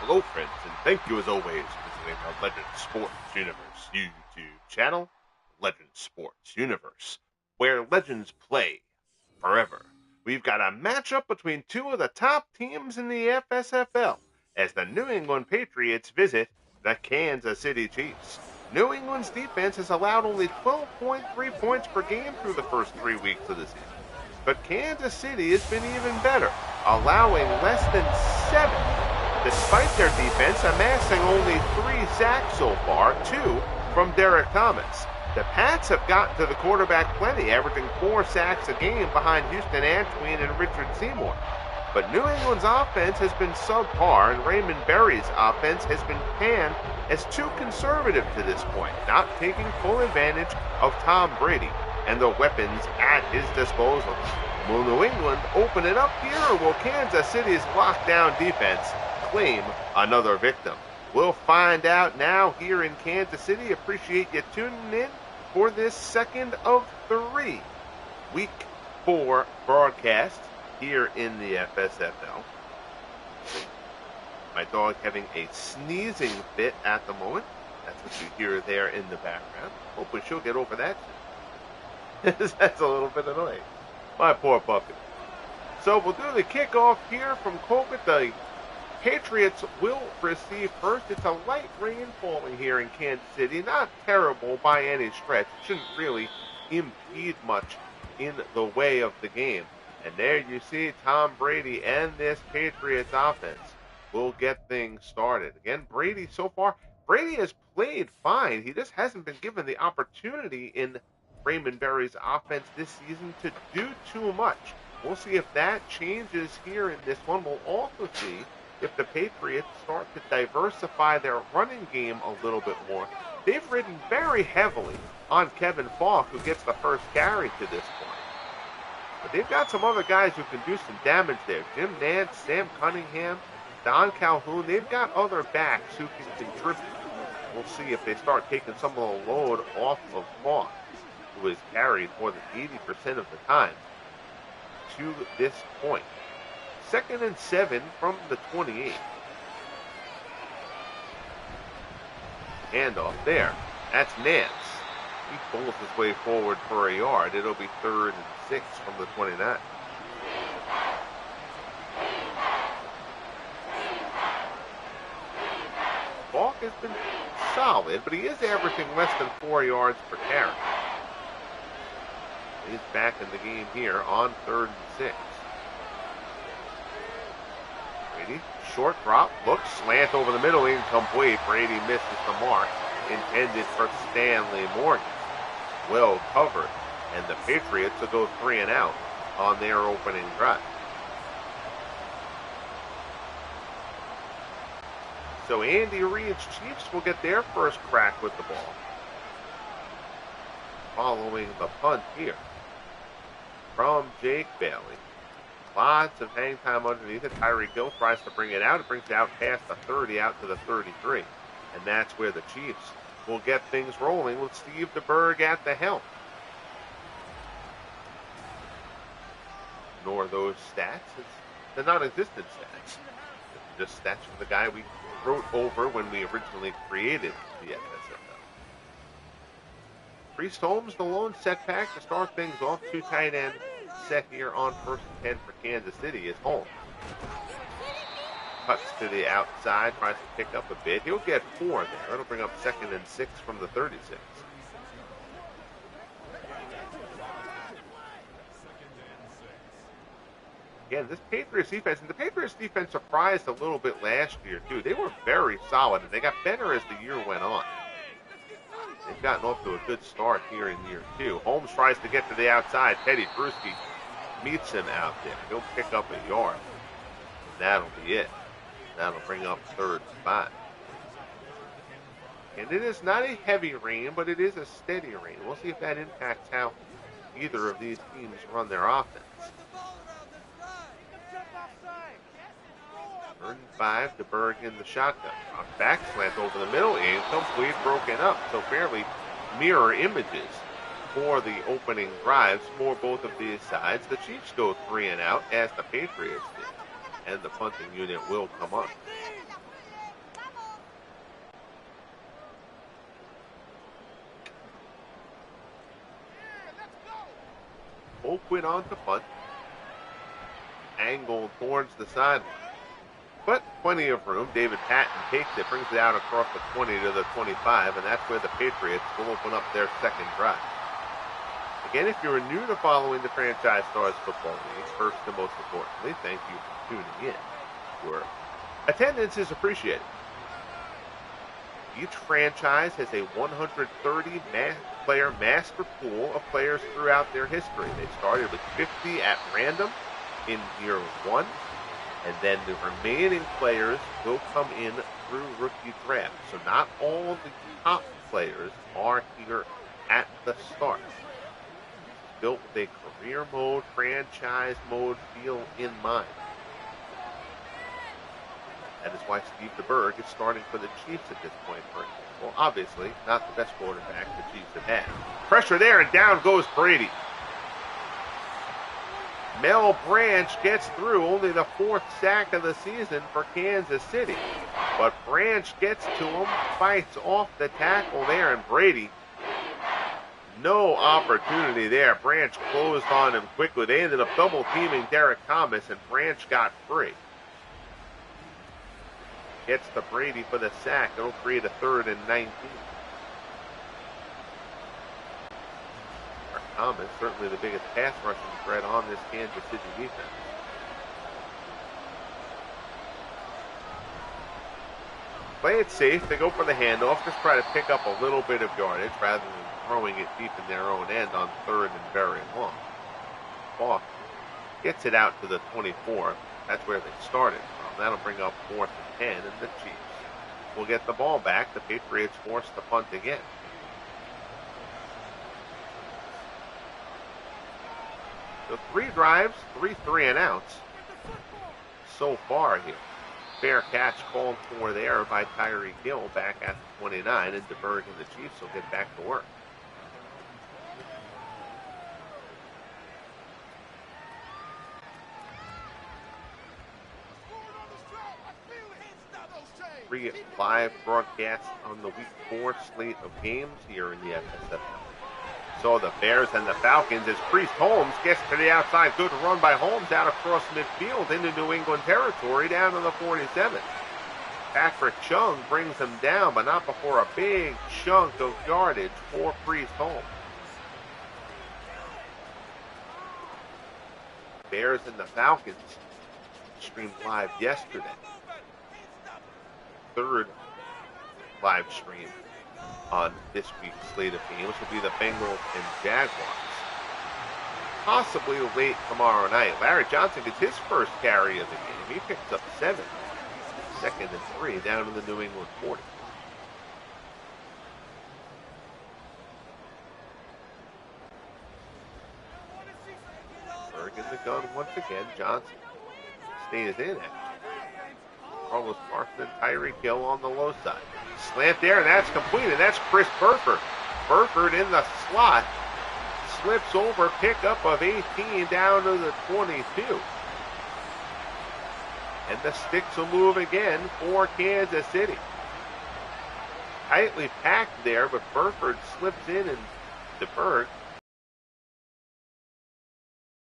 Hello, friends, and thank you as always for visiting our Legend Sports Universe YouTube channel, Legend Sports Universe, where legends play forever. We've got a matchup between two of the top teams in the FSFL as the New England Patriots visit the Kansas City Chiefs. New England's defense has allowed only 12.3 points per game through the first 3 weeks of the season, but Kansas City has been even better, allowing less than 7 despite their defense amassing only 3 sacks so far, 2 from Derrick Thomas. The Pats have gotten to the quarterback plenty, averaging 4 sacks a game behind Houston Antwine and Richard Seymour. But New England's offense has been subpar, and Raymond Berry's offense has been panned as too conservative to this point, not taking full advantage of Tom Brady and the weapons at his disposal. Will New England open it up here, or will Kansas City's lockdown defense claim another victim? We'll find out now here in Kansas City. Appreciate you tuning in for this second of 3 Week 4 broadcast here in the FSFL. My dog having a sneezing fit at the moment. That's what you hear there in the background. Hopefully she'll get over that soon. That's a little bit annoying. My poor puppy. So we'll do the kickoff here from Colquitt. The Patriots will receive first. It's a light rain falling here in Kansas City. Not terrible by any stretch. It shouldn't really impede much in the way of the game. And there you see Tom Brady and this Patriots offense will get things started. Again, Brady so far, Brady has played fine. He just hasn't been given the opportunity in Raymond Berry's offense this season to do too much. We'll see if that changes here in this one. We'll also see if the Patriots start to diversify their running game a little bit more. They've ridden very heavily on Kevin Falk, who gets the first carry to this point. But they've got some other guys who can do some damage there. Jim Nance, Sam Cunningham, Don Calhoun. They've got other backs who can contribute. We'll see if they start taking some of the load off of Falk, who is carried more than 80% of the time to this point. 2nd and 7 from the 28. Handoff there. That's Nance. He pulls his way forward for a yard. It'll be 3rd and 6 from the 29. Falk has been solid, but he is averaging less than 4 yards per carry. He's back in the game here on 3rd and 6. Brady, short drop, looks, slant over the middle, incomplete. Brady misses the mark, intended for Stanley Morgan. Well covered, and the Patriots will go 3 and out on their opening drive. So Andy Reid's Chiefs will get their first crack with the ball, following the punt here from Jake Bailey. Lots of hang time underneath it. Tyreek Hill tries to bring it out. It brings it out past the 30, out to the 33. And that's where the Chiefs will get things rolling with Steve DeBerg at the helm. Ignore those stats. It's the non-existent stats. It's just stats from the guy we wrote over when we originally created the FSFL. Priest Holmes, the lone setback to start things off. 2 tight end set here on 1st and 10 for Kansas City is Holmes. Cuts to the outside, tries to pick up a bit. He'll get 4 there. That'll bring up 2nd and 6 from the 36. Again, this Patriots defense, and the Patriots defense surprised a little bit last year, too. They were very solid, and they got better as the year went on. They've gotten off to a good start here in year 2. Holmes tries to get to the outside. Teddy Bruschi meets him out there. He'll pick up a yard. That'll be it. That'll bring up 3rd and 5. And it is not a heavy rain, but it is a steady rain. We'll see if that impacts how either of these teams run their offense. 3rd and 5, DeBerg in the shotgun. Back slant over the middle, incomplete, broken up. So fairly mirror images for the opening drives for both of these sides. The Chiefs go 3 and out, as the Patriots did, and the punting unit will come up. no quit on to punt. Angled towards the sideline. But plenty of room. David Patton takes it, brings it out across the 20 to the 25, and that's where the Patriots will open up their second drive. Again, if you're new to following the Franchise Stars Football League, first and most importantly, thank you for tuning in. Your attendance is appreciated. Each franchise has a 130-player master pool of players throughout their history. They started with 50 at random in year one, and then the remaining players will come in through rookie draft. So not all the top players are here at the start. It's built with a career mode, franchise mode feel in mind. That is why Steve DeBerg is starting for the Chiefs at this point. Well, obviously, not the best quarterback the Chiefs have had. Pressure there, and down goes Brady. Mel Branch gets through, only the 4th sack of the season for Kansas City. But Branch gets to him, fights off the tackle there, and Brady, no opportunity there. Branch closed on him quickly. They ended up double-teaming Derrick Thomas, and Branch got free. Gets to Brady for the sack. It'll create a 3rd and 19. Thomas, certainly the biggest pass rushing threat on this Kansas City defense. Play it safe. They go for the handoff. Just try to pick up a little bit of yardage rather than throwing it deep in their own end on 3rd and very long. Falk gets it out to the 24. That's where they started from. That'll bring up 4th and 10, and the Chiefs will get the ball back. The Patriots force the punt again. So 3 drives, 3 3-and-outs so far here. Fair catch called for there by Tyreek Hill back at the 29, and DeBerg and the Chiefs will get back to work. Live broadcast on the Week 4 slate of games here in the FSFL. So the Bears and the Falcons as Priest Holmes gets to the outside. Good run by Holmes out across midfield into New England territory down to the 47. Patrick Chung brings him down, but not before a big chunk of yardage for Priest Holmes. Bears and the Falcons streamed live yesterday. 3rd live stream on this week's slate of games will be the Bengals and Jaguars. Possibly late tomorrow night. Larry Johnson gets his first carry of the game. He picks up 7. 2nd and 3 down to the New England 40. Berg in the gun once again. Johnson stays in it. Carlos Parkman, Tyreek Hill on the low side. Slant there, and that's completed. That's Chris Burford. Burford in the slot. Slips over, pickup of 18 down to the 22. And the sticks will move again for Kansas City. Tightly packed there, but Burford slips in and DeBerg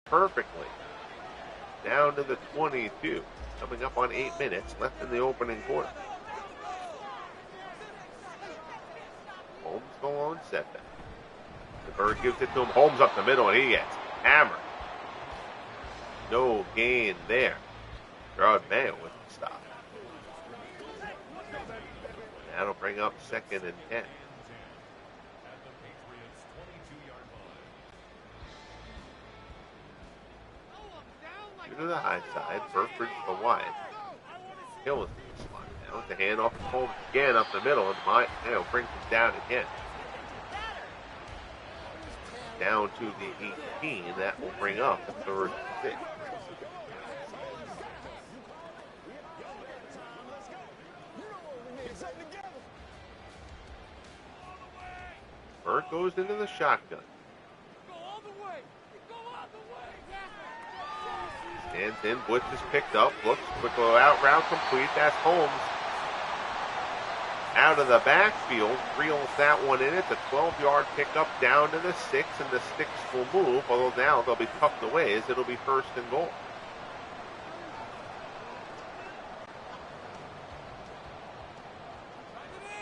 perfectly. Down to the 22. Coming up on 8 minutes left in the opening quarter. Holmes the lone setback. DeBerg gives it to him. Holmes up the middle, and he gets hammered. No gain there. Gerard Mayo with the stop. That'll bring up 2nd and 10. To the high side, Burford to the wide. Hill is in the slot now. The handoff to Holmes again up the middle, and Mayo brings him down again. Down to the 18. That will bring up the 3rd and 6. Burke goes into the shotgun. Stands in, blitz is picked up, looks, quick out route complete. That's Holmes out of the backfield, reels that one in. It's a 12-yard pickup down to the 6, and the sticks will move, although now they'll be tucked away as it'll be first and goal.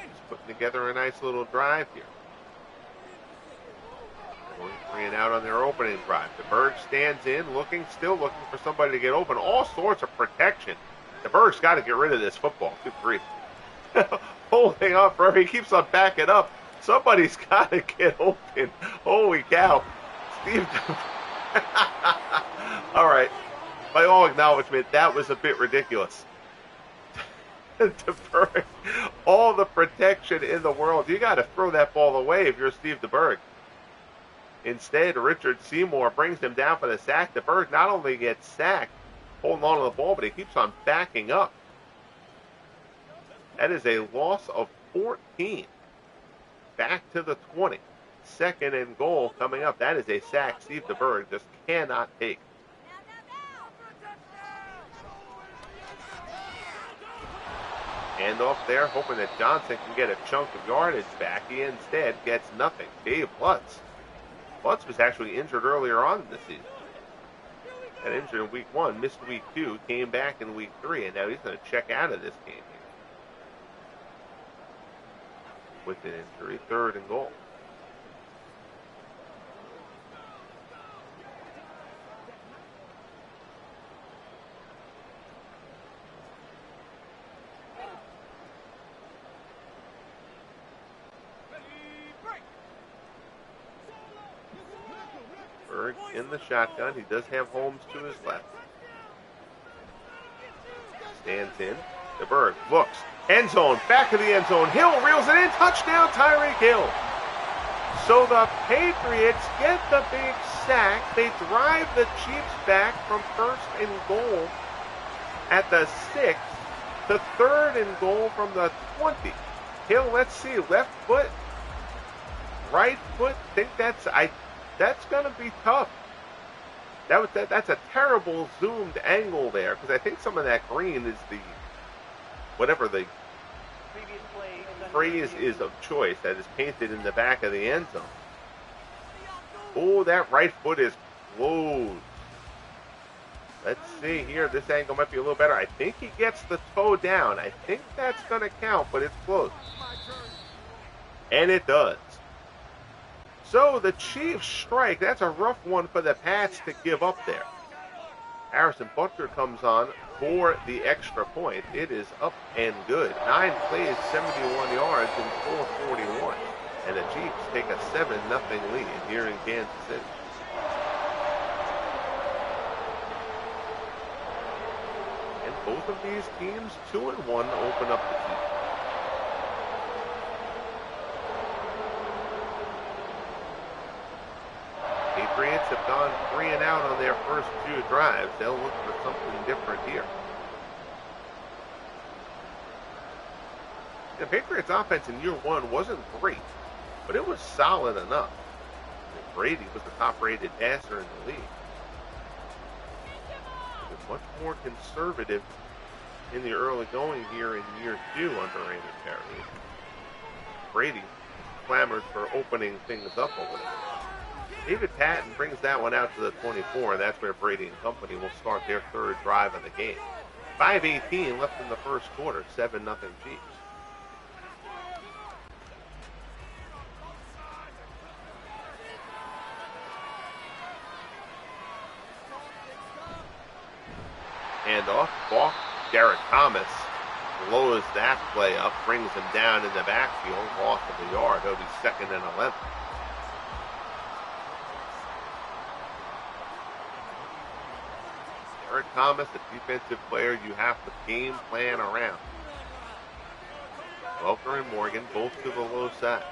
Just putting together a nice little drive here. Going 3 and out on their opening drive. DeBerg stands in, still looking for somebody to get open. All sorts of protection. DeBerg's got to get rid of this football. Good grief. Holding up, he keeps on backing up. Somebody's got to get open. Holy cow. Steve. All right. By all acknowledgement, that was a bit ridiculous. DeBerg, all the protection in the world. You got to throw that ball away if you're Steve DeBerg. Instead, Richard Seymour brings him down for the sack. DeBerg not only gets sacked, holding on to the ball, but he keeps on backing up. That is a loss of 14. Back to the 20. Second and goal coming up. That is a sack Steve DeBerg just cannot take. Handoff there, hoping that Johnson can get a chunk of yardage back. He instead gets nothing. Dave Lutz. Lutz was actually injured earlier on in the season. Got injured in week 1, missed week 2, came back in week 3, and now he's going to check out of this game here. With an injury, third and goal. Berg in the shotgun. He does have Holmes to his left. Stands in. DeBerg looks. End zone, back of the end zone. Hill reels it in. Touchdown, Tyreek Hill. So the Patriots get the big sack. They drive the Chiefs back from first and goal at the 6 to third and goal from the 20. Hill, let's see, left foot, right foot. Think that's going to be tough. That's a terrible zoomed angle there, because I think some of that green is the whatever the phrase is of choice that is painted in the back of the end zone. Oh, that right foot is closed. Let's see here. This angle might be a little better. I think he gets the toe down. I think that's going to count, but it's close. And it does. So the Chiefs strike. That's a rough one for the Pats to give up there. Harrison Butker comes on for the extra point. It is up and good. 9 plays, 71 yards, and 4:41. And the Chiefs take a 7-0 lead here in Kansas City. And both of these teams, 2-1, open up the season. Patriots have gone 3 and out on their first 2 drives. They'll look for something different here. The Patriots offense in year 1 wasn't great, but it was solid enough. Brady was the top-rated passer in the league. It was much more conservative in the early going here in year 2 under Raymond Berry. Brady clamored for opening things up a little. David Patton brings that one out to the 24, and that's where Brady and company will start their 3rd drive of the game. 5:18 left in the first quarter, 7-0 Chiefs. Handoff, balk. Derrick Thomas blows that play up, brings him down in the backfield, loss of a yard. It'll be 2nd and 11. Derrick Thomas, a defensive player you have to game plan around. Welker and Morgan both to the low side.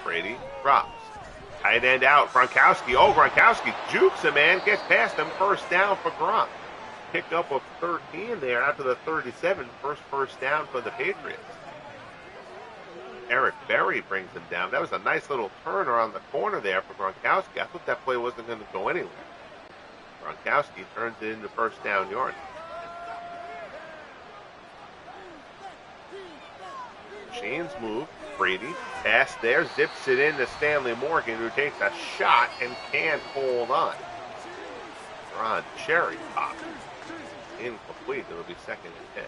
Brady drops. Tight end out. Gronkowski. Oh, Gronkowski jukes a man. Gets past him. First down for Gronk. Pick up of 13 there out to the 37. First down for the Patriots. Raymond Berry brings him down. That was a nice little turn around the corner there for Gronkowski. I thought that play wasn't going to go anywhere. Gronkowski turns it into first down yard. Chains move. Brady. Pass there. Zips it in to Stanley Morgan, who takes a shot and can't hold on. Ron Cherry pop. Incomplete. It'll be 2nd and 10.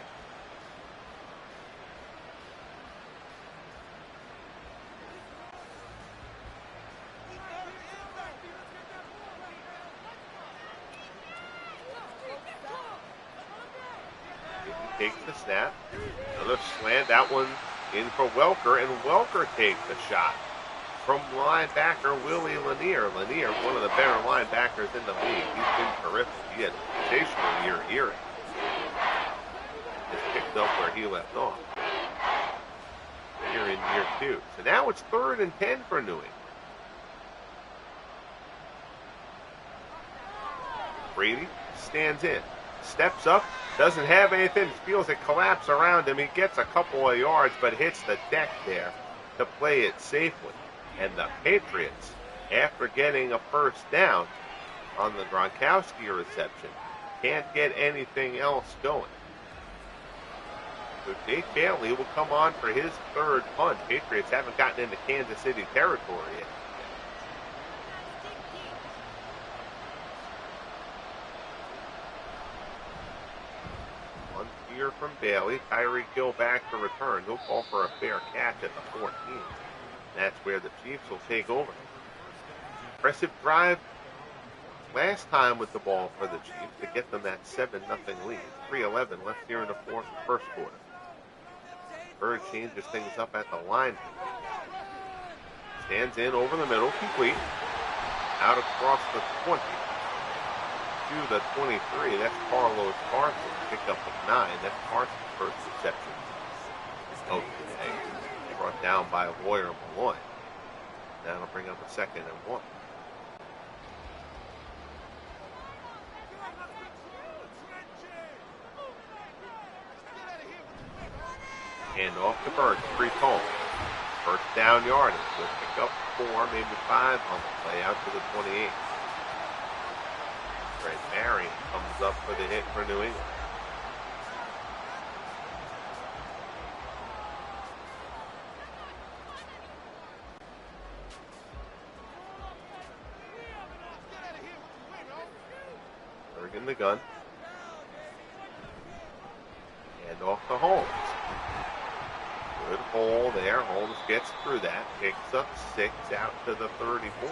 Takes the snap. Another slant. That one in for Welker, and Welker takes the shot from linebacker Willie Lanier. Lanier, one of the better linebackers in the league. He's been terrific. He had a sensational year here. Just picked up where he left off. Here in year 2. So now it's 3rd and 10 for New England. Brady stands in. Steps up, doesn't have anything, feels it collapse around him. He gets a couple of yards, but hits the deck there to play it safely. And the Patriots, after getting a first down on the Gronkowski reception, can't get anything else going. So Jake Bailey will come on for his 3rd punt. Patriots haven't gotten into Kansas City territory yet. Here from Bailey. Tyreek Hill back to return. He'll call for a fair catch at the 14. That's where the Chiefs will take over. Impressive drive last time with the ball for the Chiefs to get them that 7-0 lead. 3:11 left here in the first quarter. Bird changes things up at the line. Stands in over the middle, complete. Out across the 20. To the 23. That's Carlos Parsons. Picked up with 9. That's Parsons' first reception. Okay. Brought down by Lawyer Malloy. That'll bring up a 2nd and 1. Hand off to Burke. 3 home. First down yardage. He'll pick up 4, maybe 5 on the play out to the 28. Raymond Berry comes up for the hit for New England. Berg in the gun. And off to Holmes. Good hole there. Holmes gets through that. Picks up 6 out to the 34.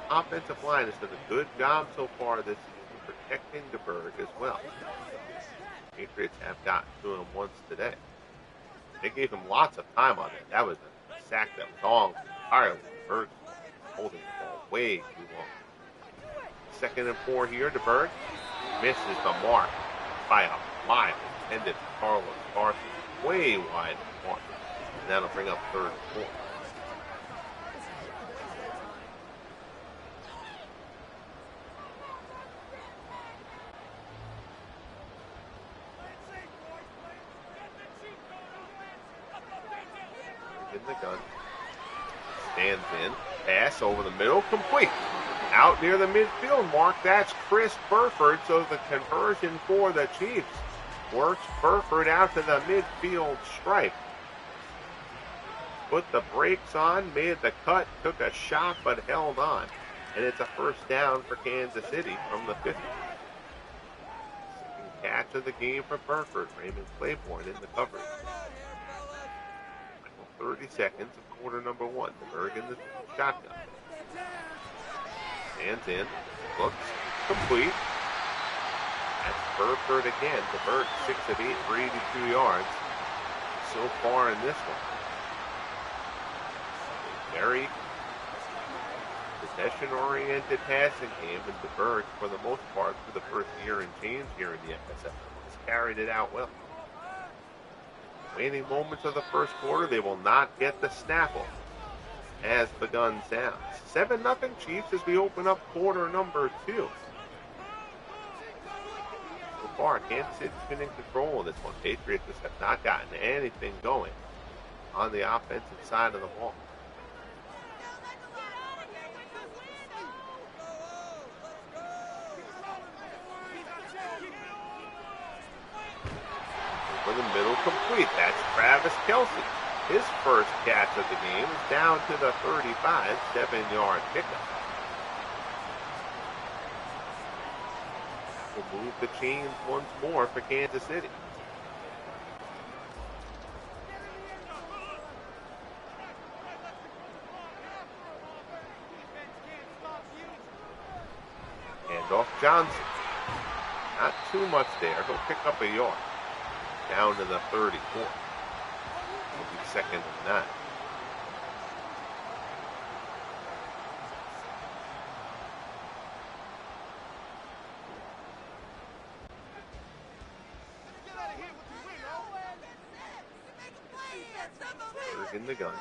Offensive line has done a good job so far this season protecting DeBerg as well. Patriots have gotten to him once today. They gave him lots of time on it. That was a sack that was all entirely DeBerg holding the ball way too long. 2nd and 4 here. DeBerg misses the mark by a mile. Intended for Carlos Parsons. Way wide of the mark. And that'll bring up 3rd and 4. The gun. Stands in. Pass over the middle. Complete. Out near the midfield mark. That's Chris Burford. So the conversion for the Chiefs works Burford out to the midfield stripe. Put the brakes on. Made the cut. Took a shot but held on. And it's a first down for Kansas City from the 50. Second catch of the game for Burford. Raymond Claiborne in the coverage. 30 seconds of quarter number 1. DeBerg in the shotgun. Stands in. Looks complete. That's Burford again. DeBerg 6 of 8 for 82 yards so far in this one. Very possession-oriented passing game, and DeBerg, for the most part, for the first year and change here in the FSFL, has carried it out well. Remaining moments of the first quarter, they will not get the snaffle as the gun sounds. 7-0 Chiefs as we open up quarter number 2. So far, Kansas City's been in control of this one. Patriots just have not gotten anything going on the offensive side of the ball. the middle, complete. That's Travis Kelce. His first catch of the game is down to the 35, 7-yard pickup. Will move the chains once more for Kansas City. Off Johnson. Not too much there. He'll pick up a yard. Down to the 34. It'll be 2nd and 9. Berg in the gun.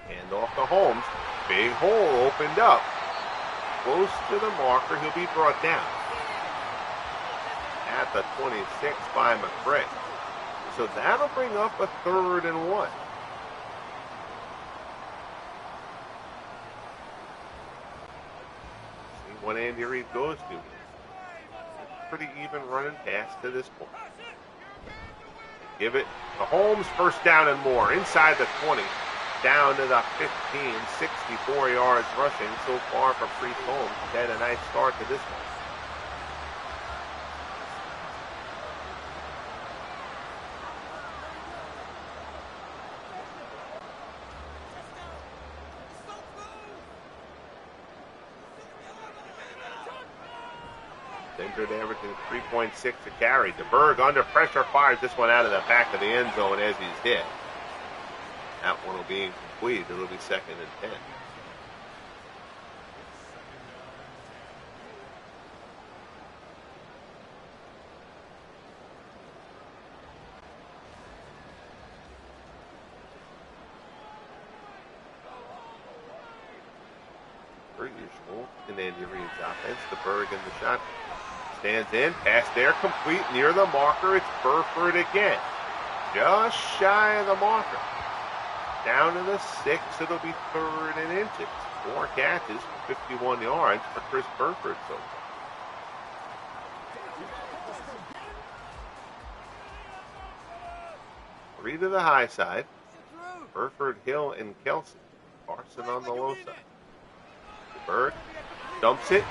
Hand off to Holmes. Big hole opened up. Close to the marker, he'll be brought down at the 26 by McCray. So that'll bring up a 3rd and 1. See what Andy Reid goes to. Pretty even running pass to this point. Give it to Holmes, 1st down and more, inside the 20. Down to the 15, 64 yards rushing so far for Priest Holmes. Had a nice start to this one. Centered averaging 3.6 a carry. DeBerg under pressure fires this one out of the back of the end zone as he's hit. That one will be incomplete. It'll be 2nd and 10. Per usual in Andy Reid's offense, DeBerg in the shot. Stands in, pass there, complete near the marker. It's Burford again. Just shy of the marker. Down to the 6, it'll be 3rd and inches. 4 catches for 51 yards for Chris Burford so far. Three to the high side. Burford, Hill, and Kelce. Carson on the low side. Bird dumps it.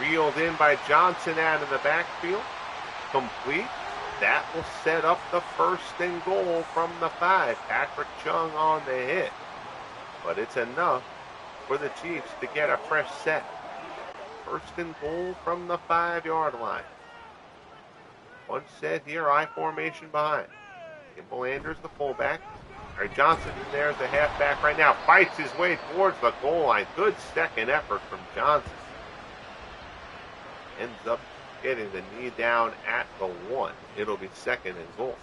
Reeled in by Johnson out of the backfield. Complete. That will set up the 1st and goal from the 5. Patrick Chung on the hit. But it's enough for the Chiefs to get a fresh set. 1st and goal from the 5-yard line. One set here, I formation behind. Kimball Anders, the fullback. All right, Johnson, there's the halfback right now. Fights his way towards the goal line. Good second effort from Johnson. Ends up getting the knee down at the 1. It'll be 2nd and goal.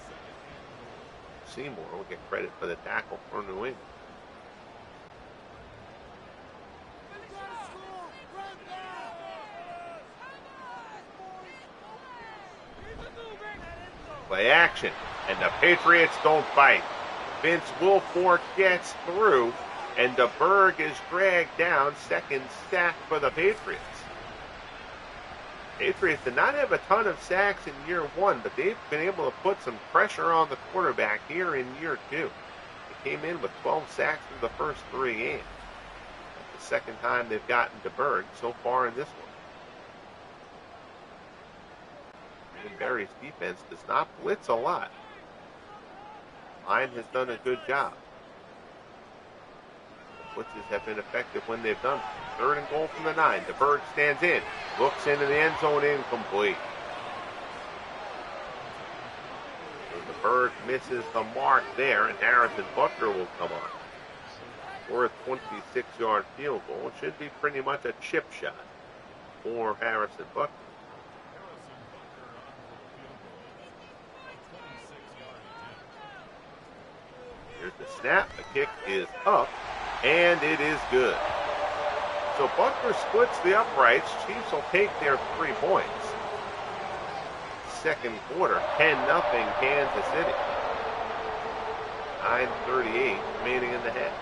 Seymour will get credit for the tackle for New England. Play action, and the Patriots don't fight. Vince Wilfork gets through, and DeBerg is dragged down. 2nd sack for the Patriots. Patriots did not have a ton of sacks in year 1, but they've been able to put some pressure on the quarterback here in year 2. They came in with 12 sacks in the first 3 games. That's the 2nd time they've gotten DeBerg so far in this one. Raymond Berry's defense does not blitz a lot. Line has done a good job. The blitzes have been effective when they've done it. 3rd and goal from the 9. DeBerg stands in. Looks into the end zone, incomplete. So DeBerg misses the mark there, and Harrison Butker will come on. For a 26-yard field goal. It should be pretty much a chip shot for Harrison Butker. Here's the snap. The kick is up, and it is good. So Butker splits the uprights. Chiefs will take their 3 points. 2nd quarter, 10-0 Kansas City. 9:38 remaining in the half.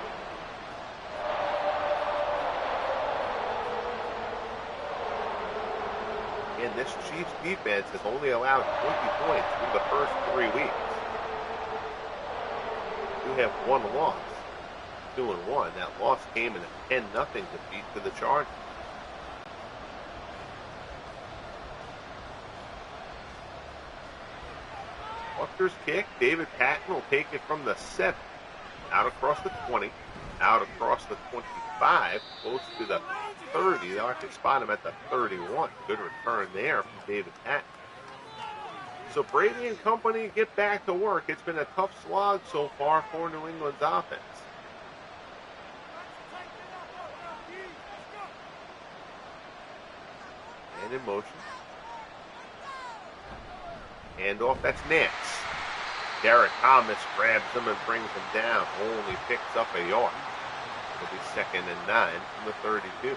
And this Chiefs defense has only allowed 20 points through the first 3 weeks. You have one loss, 2-1. That loss came in a 10-0 defeat to the Chargers. Bucker's kick. David Patton will take it from the 7. Out across the 20. Out across the 25. Close to the 30. They'll have to spot him at the 31. Good return there from David Patton. So Brady and company get back to work. It's been a tough slog so far for New England's offense. And in motion. Handoff, that's Nance. Derrick Thomas grabs him and brings him down. Only picks up a yard. It'll be 2nd and 9 from the 32.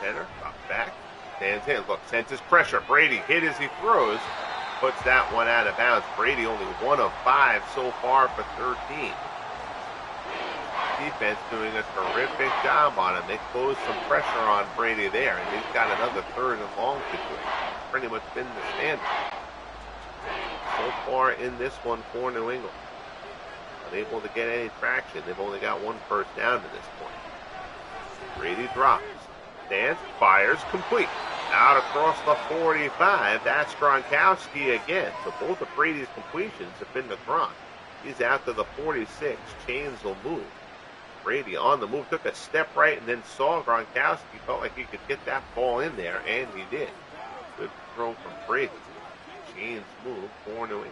Center, drop back, stands in. Look, senses pressure. Brady hit as he throws. Puts that one out of bounds. Brady only 1 of 5 so far for 13. Defense doing a terrific job on him. They closed some pressure on Brady there, and he's got another 3rd and long situation. It's pretty much been the standard so far in this one for New England. Unable to get any traction. They've only got 1 first down to this point. Brady drops. Stands, fires, complete. Out across the 45. That's Gronkowski again. So both of Brady's completions have been to Gronk. He's out to the 46. Chains will move. Brady on the move, took a step right and then saw Gronkowski. Felt like he could get that ball in there, and he did. Good throw from Brady. Chains move for New England.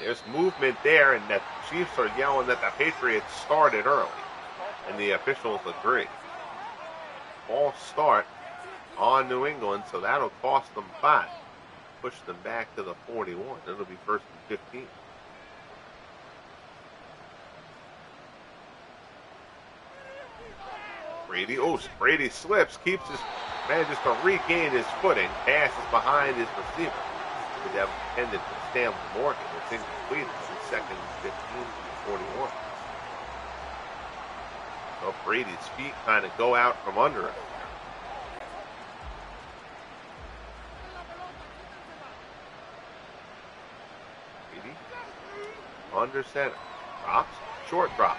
There's movement there, and the Chiefs are yelling that the Patriots started early. And the officials agree. False start on New England, so that'll cost them 5. Push them back to the 41. It'll be 1st and 15. Brady slips, manages to regain his footing, passes behind his receiver. Would have intended for Stanley Morgan. It's incomplete. It's 2nd and 15 to 41. So Brady's feet kind of go out from under him. Brady under center. Drops. Short drop.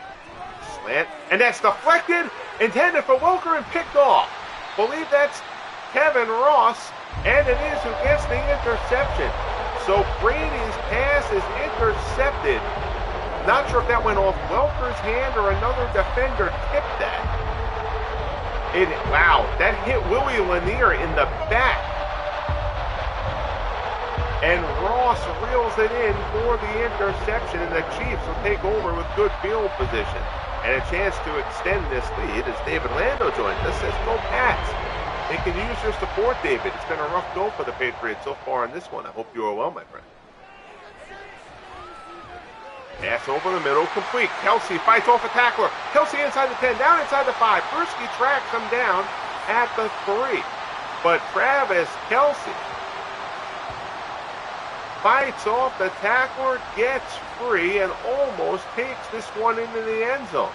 Slant. And that's deflected. Intended for Welker and picked off. Believe that's Kevin Ross. And it is who gets the interception. So Brady's pass is intercepted. Not sure if that went off Welker's hand or another defender tipped that. Wow, that hit Willie Lanier in the back. And Ross reels it in for the interception, and the Chiefs will take over with good field position. And a chance to extend this lead as David Lando joins us. Says, go Pats. They can use your support, David. It's been a rough go for the Patriots so far in this one. I hope you are well, my friend. Pass over the middle, complete. Kelsey fights off a tackler. Kelsey inside the 10, down inside the 5. Bruschi tracks him down at the 3. But Travis Kelsey fights off the tackler, gets free, and almost takes this one into the end zone.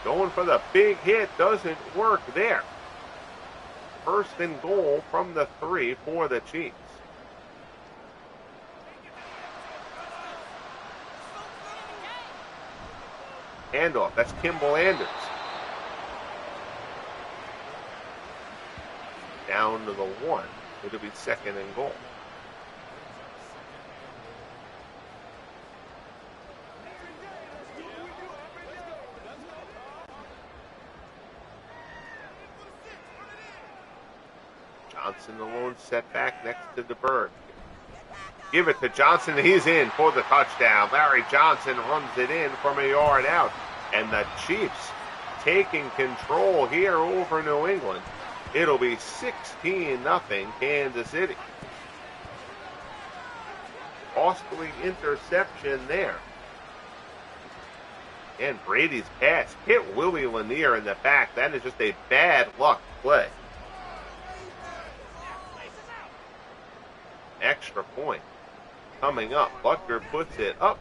Going for the big hit doesn't work there. 1st and goal from the 3 for the Chiefs. Handoff, that's Kimball Anders. Down to the 1. It'll be 2nd and goal. Johnson alone set back next to DeBerg. Give it to Johnson. He's in for the touchdown. Larry Johnson runs it in from a yard out. And the Chiefs taking control here over New England. It'll be 16-0 Kansas City. costly interception there. And Brady's pass hit Willie Lanier in the back. That is just a bad luck play. Extra point coming up. Butker puts it up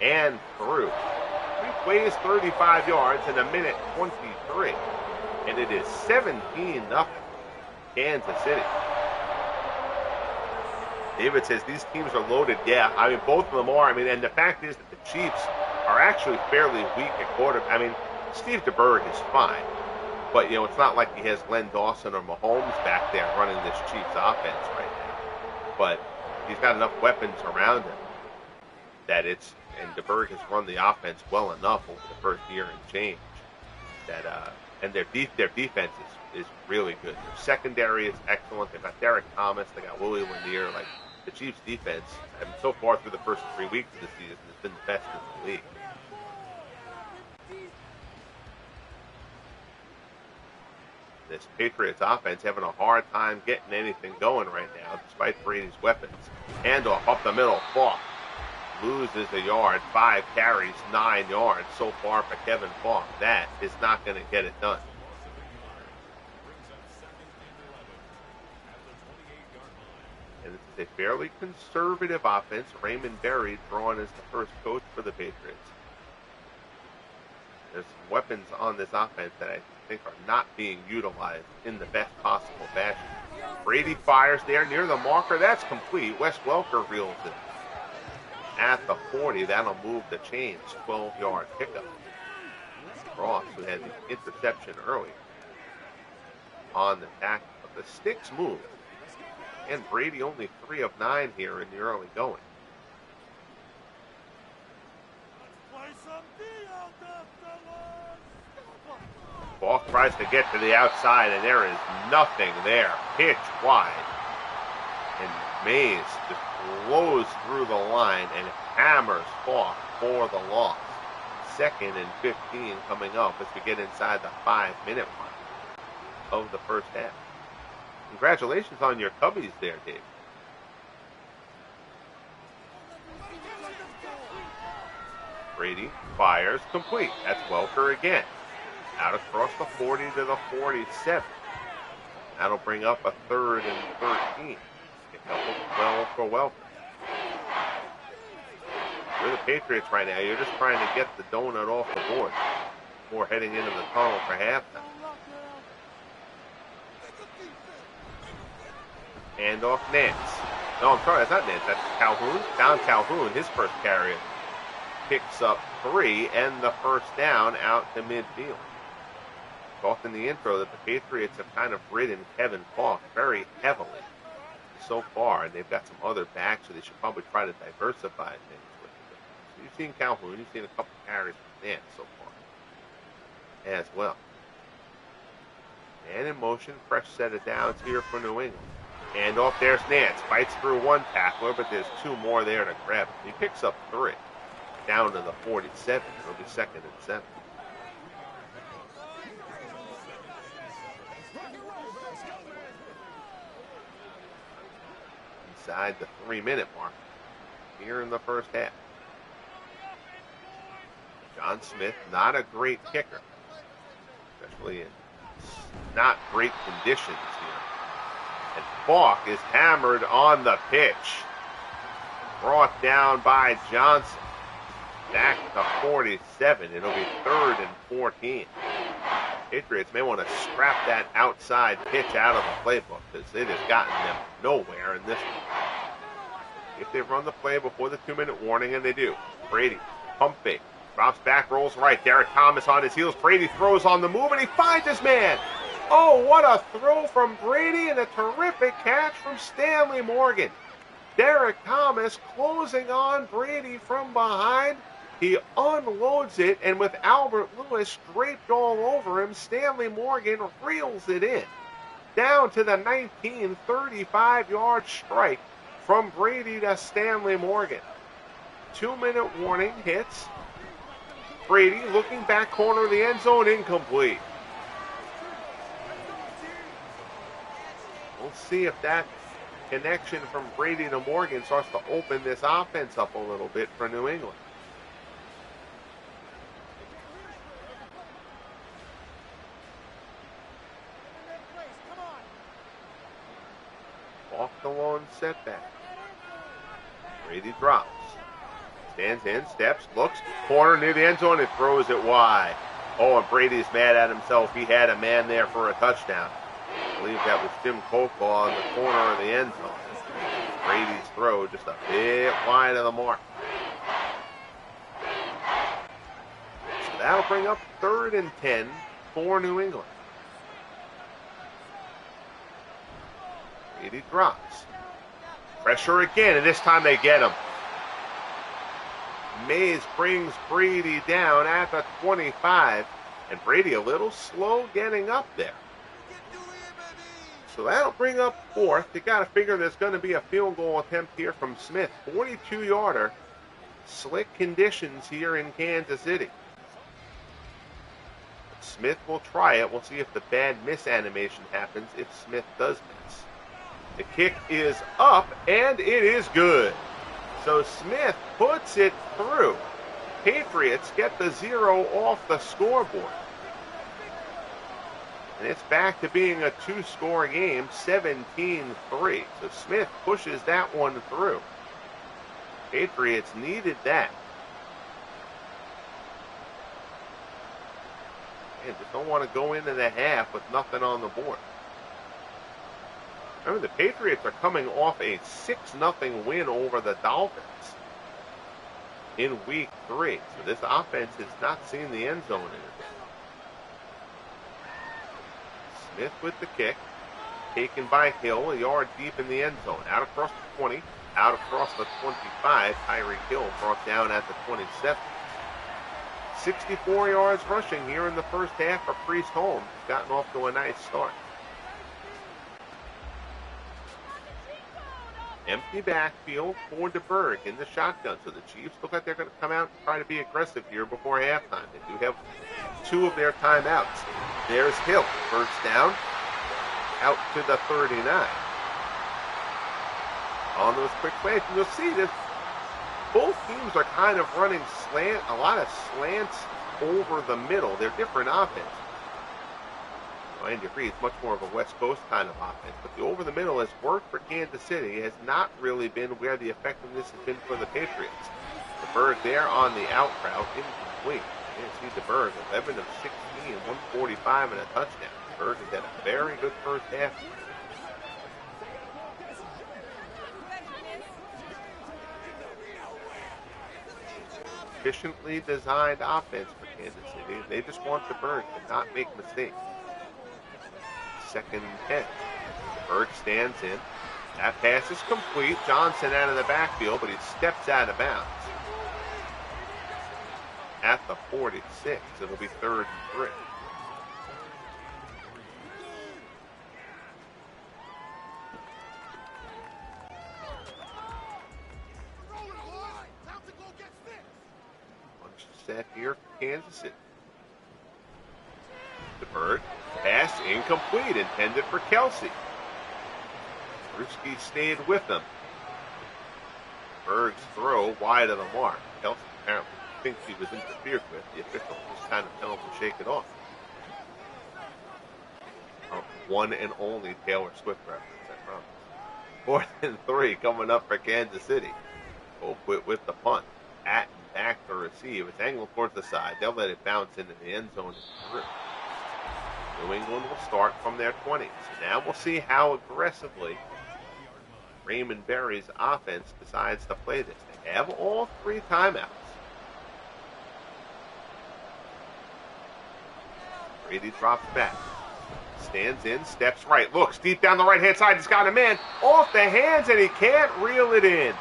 and through. He plays 35 yards in a minute 23. And it is 17-0 Kansas City. David says these teams are loaded. Yeah, I mean, both of them are. I mean, and the fact is that the Chiefs are actually fairly weak at quarterback. I mean, Steve DeBerg is fine. But, it's not like he has Len Dawson or Mahomes back there running this Chiefs offense right now. But he's got enough weapons around him that and DeBerg has run the offense well enough over the first year and change that, and their defense is really good. Their secondary is excellent. They've got Derrick Thomas. They got Willie Lanier. Like, the Chiefs' defense, I mean, so far through the first 3 weeks of the season, has been the best in the league. This Patriots offense having a hard time getting anything going right now, despite Brady's weapons. Handoff up the middle. Falk loses a yard. 5 carries, 9 yards so far for Kevin Falk. That is not going to get it done. And this is a fairly conservative offense. Raymond Berry drawn as the first coach for the Patriots. There's some weapons on this offense that I think are not being utilized in the best possible fashion. Brady fires there near the marker. That's complete. Wes Welker reels it at the 40. That'll move the chains. 12-yard pickup. Ross, who had the interception early on the tackle. But the sticks move. And Brady only 3 of 9 here in the early going. Falk tries to get to the outside, and there is nothing there. Pitch wide. And Mays just blows through the line and hammers Falk for the loss. 2nd and 15 coming up as we get inside the 5-minute mark of the first half. Congratulations on your Cubbies there, Dave. Brady fires complete. That's Welker again. Out across the 40 to the 47. That'll bring up a 3rd and 13. Pick up a 12 for Welker. You're the Patriots right now. You're just trying to get the donut off the board before heading into the tunnel for halftime. Handoff Nance. No, I'm sorry, that's not Nance. That's Calhoun. Down Calhoun. His first carry picks up 3 and the first down out to midfield. Talked in the intro that the Patriots have kind of ridden Kevin Falk very heavily so far, and they've got some other backs, so they should probably try to diversify things with it. So you've seen Calhoun, you've seen a couple carries from Nance so far as well. And in motion, fresh set of downs here for New England. And off there's Nance. Fights through one tackler, but there's 2 more there to grab him. He picks up 3. Down to the 47. It'll be 2nd and 7. Inside the 3-minute mark here in the first half. John Smith, not a great kicker, especially in not great conditions here. And Falk is hammered on the pitch. Brought down by Johnson. Back to 47. It'll be 3rd and 14. Patriots may want to scrap that outside pitch out of the playbook because it has gotten them nowhere in this one. If they run the play before the 2-minute warning, and they do. Brady, pump fake. Drops back, rolls right. Derrick Thomas on his heels. Brady throws on the move, and he finds his man. Oh, what a throw from Brady and a terrific catch from Stanley Morgan. Derrick Thomas closing on Brady from behind. He unloads it, and with Albert Lewis draped all over him, Stanley Morgan reels it in. Down to the 19, 35-yard strike from Brady to Stanley Morgan. 2-minute warning hits. Brady looking back corner of the end zone, incomplete. We'll see if that connection from Brady to Morgan starts to open this offense up a little bit for New England. Off the lone setback. Brady drops. Stands in, steps, looks, corner near the end zone, and throws it wide. Oh, and Brady's mad at himself. He had a man there for a touchdown. I believe that was Jim Colclaw on the corner of the end zone. Brady's throw just a bit wide of the mark. So that'll bring up 3rd and 10 for New England. Brady drops. Pressure again, and this time they get him. Mays brings Brady down at the 25, and Brady a little slow getting up there. So that'll bring up 4th. You got to figure there's going to be a field goal attempt here from Smith. 42-yarder. Slick conditions here in Kansas City. Smith will try it. We'll see if the bad miss animation happens if Smith does miss. The kick is up, and it is good. So Smith puts it through. Patriots get the 0 off the scoreboard. And it's back to being a 2-score game, 17-3. So Smith pushes that one through. Patriots needed that. And just don't want to go into the half with nothing on the board. Remember, the Patriots are coming off a 6-0 win over the Dolphins in week 3. So this offense has not seen the end zone in it. Smith with the kick, taken by Hill, a yard deep in the end zone. Out across the 20, out across the 25. Tyreek Hill brought down at the 27. 64 yards rushing here in the first half for Priest Holmes. He's gotten off to a nice start. Empty backfield for DeBerg in the shotgun. So the Chiefs look like they're going to come out and try to be aggressive here before halftime. They do have 2 of their timeouts. There's Hill. First down. Out to the 39. On those quick plays. And you'll see this. Both teams are kind of running a lot of slants over the middle. They're different offenses. Andy Reid's much more of a West Coast kind of offense, but the over the middle has worked for Kansas City. It has not really been where the effectiveness has been for the Patriots. DeBerg there on the out route, incomplete. You can see DeBerg 11 of 16, 145 and a touchdown. DeBerg has had a very good first half. Efficiently designed offense for Kansas City. They just want DeBerg to not make mistakes. 2nd and 10. Berg stands in. That pass is complete. Johnson out of the backfield, but he steps out of bounds. At the 46, it'll be 3rd and 3. Bunch set here for Kansas City. DeBerg. Pass incomplete, intended for Kelsey. Bruschi stayed with him. Berg's throw wide of the mark. Kelsey apparently thinks he was interfered with. The official just kind of telling him to shake it off. One and only Taylor Swift reference, I promise. 4th and 3 coming up for Kansas City. Both with the punt. At and back to receive. It's angled towards the side. They'll let it bounce into the end zone and through. New England will start from their 20s. So now we'll see how aggressively Raymond Berry's offense decides to play this. They have all 3 timeouts. Brady drops back. Stands in, steps right, looks deep down the right-hand side. He's got a man off the hands, and he can't reel it in.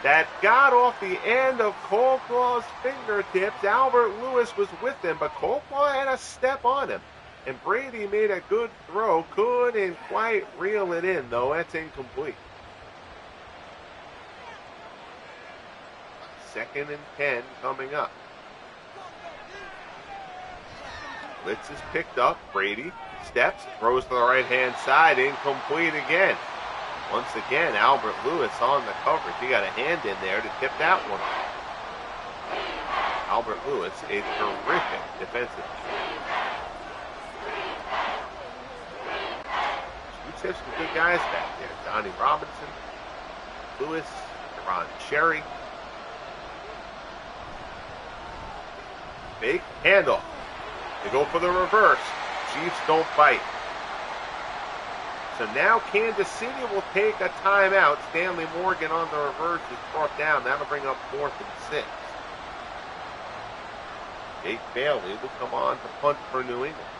That got off the end of Colclaw's fingertips. Albert Lewis was with him, but Colclaw had a step on him. And Brady made a good throw. Couldn't quite reel it in, though. That's incomplete. 2nd and 10 coming up. Blitz is picked up. Brady Steps, throws to the right-hand side, incomplete again. Once again, Albert Lewis on the coverage. He got a hand in there to tip that one off. Albert Lewis, a terrific defensive player. Have some good guys back there. Donnie Robinson, Lewis, Ron Cherry. Fake handoff. They go for the reverse. Chiefs don't bite. So now Kansas City will take a timeout. Stanley Morgan on the reverse is brought down. That'll bring up 4th and 6. Jake Bailey will come on to punt for New England.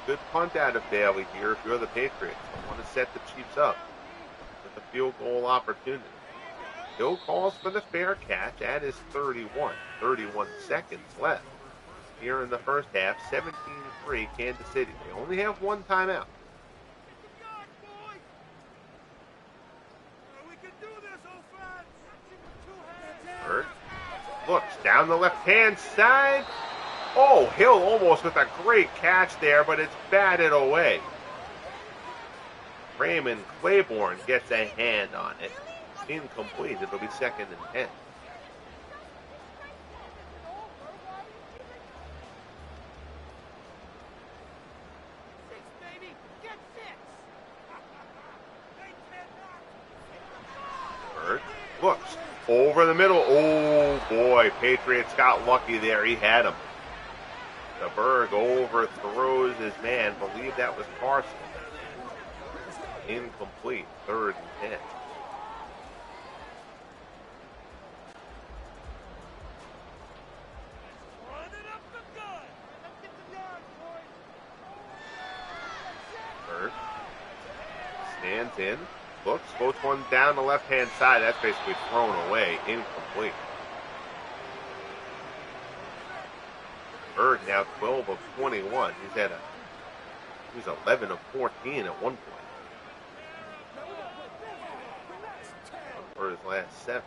Good punt out of Bailey here if you're the Patriots. You want to set the Chiefs up with a field goal opportunity. Hill calls for the fair catch at his 31. 31 seconds left here in the first half. 17-3 Kansas City. They only have one timeout. Bird looks down the left-hand side. Oh, Hill almost with a great catch there, but it's batted away. Raymond Claiborne gets a hand on it. Incomplete. It'll be 2nd and 10. Bird looks over the middle. Oh, boy. Patriots got lucky there. He had him. The Berg overthrows his man. Believe that was Carson. Incomplete. 3rd and 10. Berg stands in. Looks. Floats one down the left-hand side. That's basically thrown away. Incomplete. Berg now 12 of 21. He's 11 of 14 at one point. For his last 7.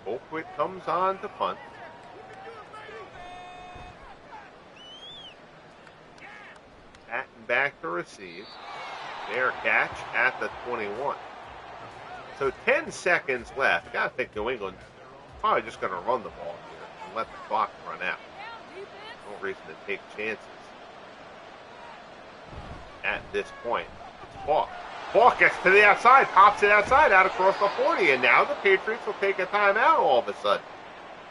Colquitt comes on to punt. Patton back to receive. Fair catch at the 21. So 10 seconds left. You gotta think New England probably just gonna run the ball here and let the clock run out. No reason to take chances at this point. It's Falk. Falk gets to the outside, pops it outside, out across the 40, and now the Patriots will take a timeout all of a sudden.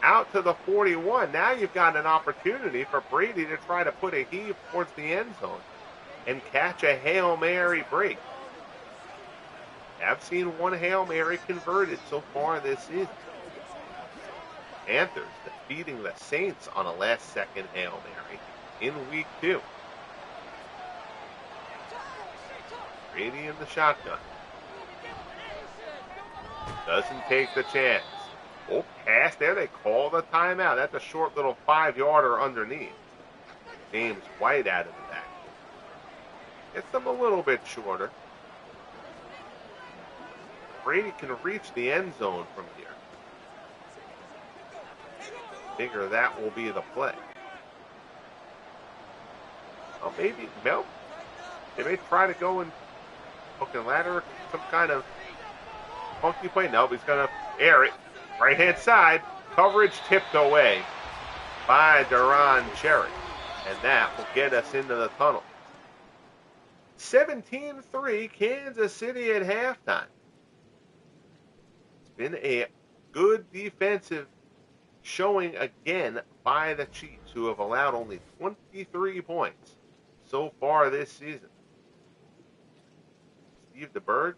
Out to the 41. Now you've got an opportunity for Brady to try to put a heave towards the end zone and catch a Hail Mary break. I've seen one Hail Mary converted so far this season. Panthers defeating the Saints on a last-second Hail Mary in Week 2. Brady in the shotgun. Doesn't take the chance. Oh, pass there. They call the timeout. That's a short little 5-yarder underneath. James White out of the back. Gets them a little bit shorter. Brady can reach the end zone from here. Figure that will be the play. Well, maybe, no. They may try to go and hook and ladder, some kind of funky play. No, he's going to air it. Right-hand side, coverage tipped away by Duran Cherry. And that will get us into the tunnel. 17-3, Kansas City at halftime. It's been a good defensive showing again by the Chiefs, who have allowed only 23 points so far this season. Steve DeBerg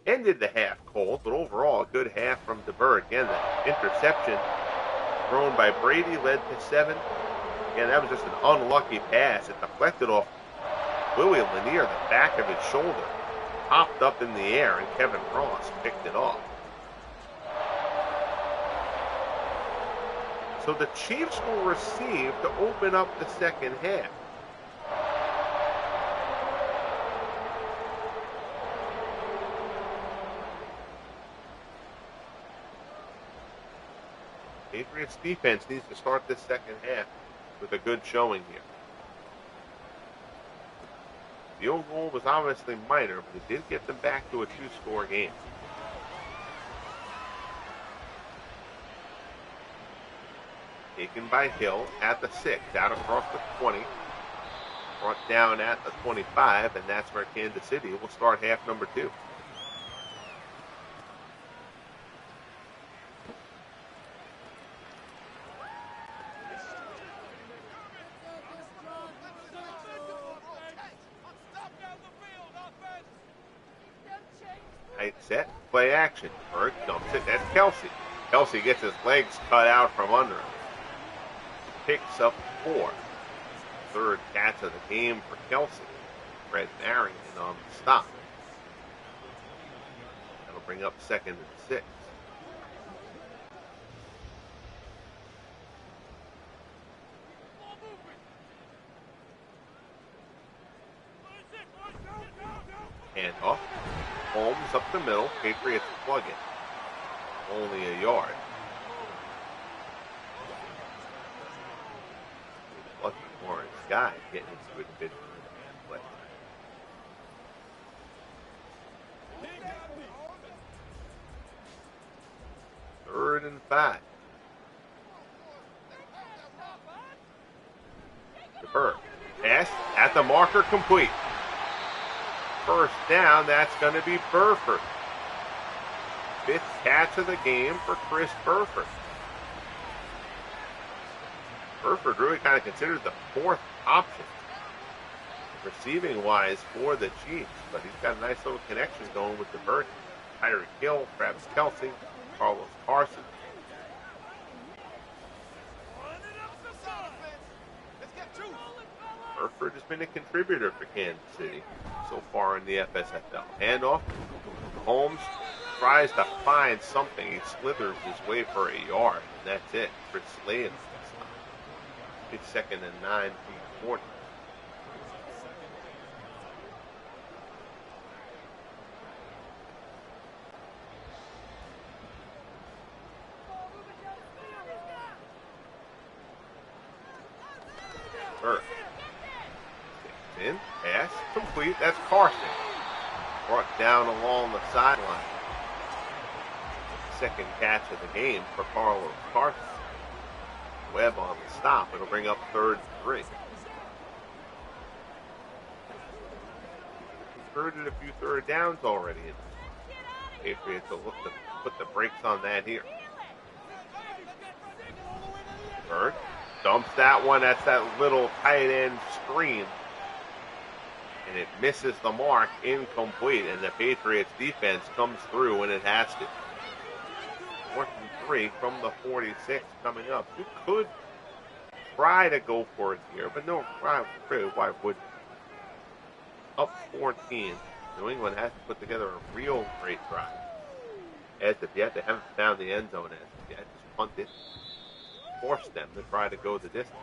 ended the half cold, but overall a good half from DeBerg. Again, the interception thrown by Brady led to 7. Again, that was just an unlucky pass. It deflected off Willie Lanier, the back of his shoulder, popped up in the air, and Kevin Ross picked it off. So the Chiefs will receive to open up the second half. Patriots defense needs to start this second half with a good showing here. The field goal was obviously minor, but it did get them back to a two-score game. Taken by Hill at the 6, out across the 20. Brought down at the 25, and that's where Kansas City will start half number 2. Tight set, play action. Bird dumps it, that's Kelsey. Kelsey gets his legs cut out from under him. Picks up 4. Third catch of the game for Kelsey. Fred Marion on the stop. That'll bring up 2nd and 6. Handoff. Holmes up the middle. Patriots plug it. Only a yard. Lucky Morris guy getting into it a bit. Third and 5. The Bird. Pass at the marker, complete. First down, that's going to be Burford. 5th catch of the game for Chris Burford. Burford really kind of considered the 4th option receiving-wise for the Chiefs, but he's got a nice little connection going with the Bird. Tyreek Hill, Travis Kelsey, Carlos Carson. Burford has been a contributor for Kansas City so far in the FSFL. Handoff. Holmes tries to find something. He slithers his way for a yard, and that's it. Chris Slade. It's 2nd and 9 from the 40. Burke. In, pass, complete. That's Carson. Brought down along the sideline. 2nd catch of the game for Carlos Carson. Webb on the stop. It'll bring up 3rd and 3. Converted a few third downs already. Patriots will look to put the brakes on that here. Bird dumps that one. That's that little tight end screen. And it misses the mark, incomplete. And the Patriots defense comes through when it has to. 4th and 3 from the 46 coming up. You could try to go for it here, but no, why would you? Up 14. New England has to put together a real great drive. As of yet, they haven't found the end zone as of yet. Just punt it. Force them to try to go the distance.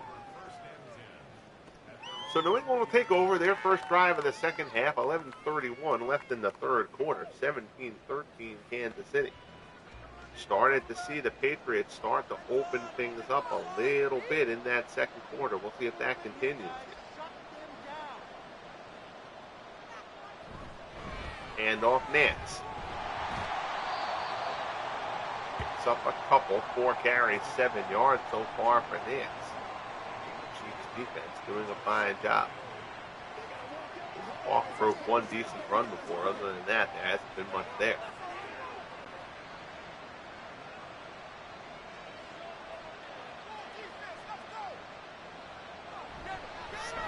So New England will take over their first drive of the second half. 11:31 left in the third quarter. 17-13 Kansas City. Started to see the Patriots start to open things up a little bit in that second quarter. We'll see if that continues. Handoff Nance. Picks up a couple. 4 carries, 7 yards so far for Nance. Chiefs defense doing a fine job. Hawk broke one decent run before. Other than that, there hasn't been much there.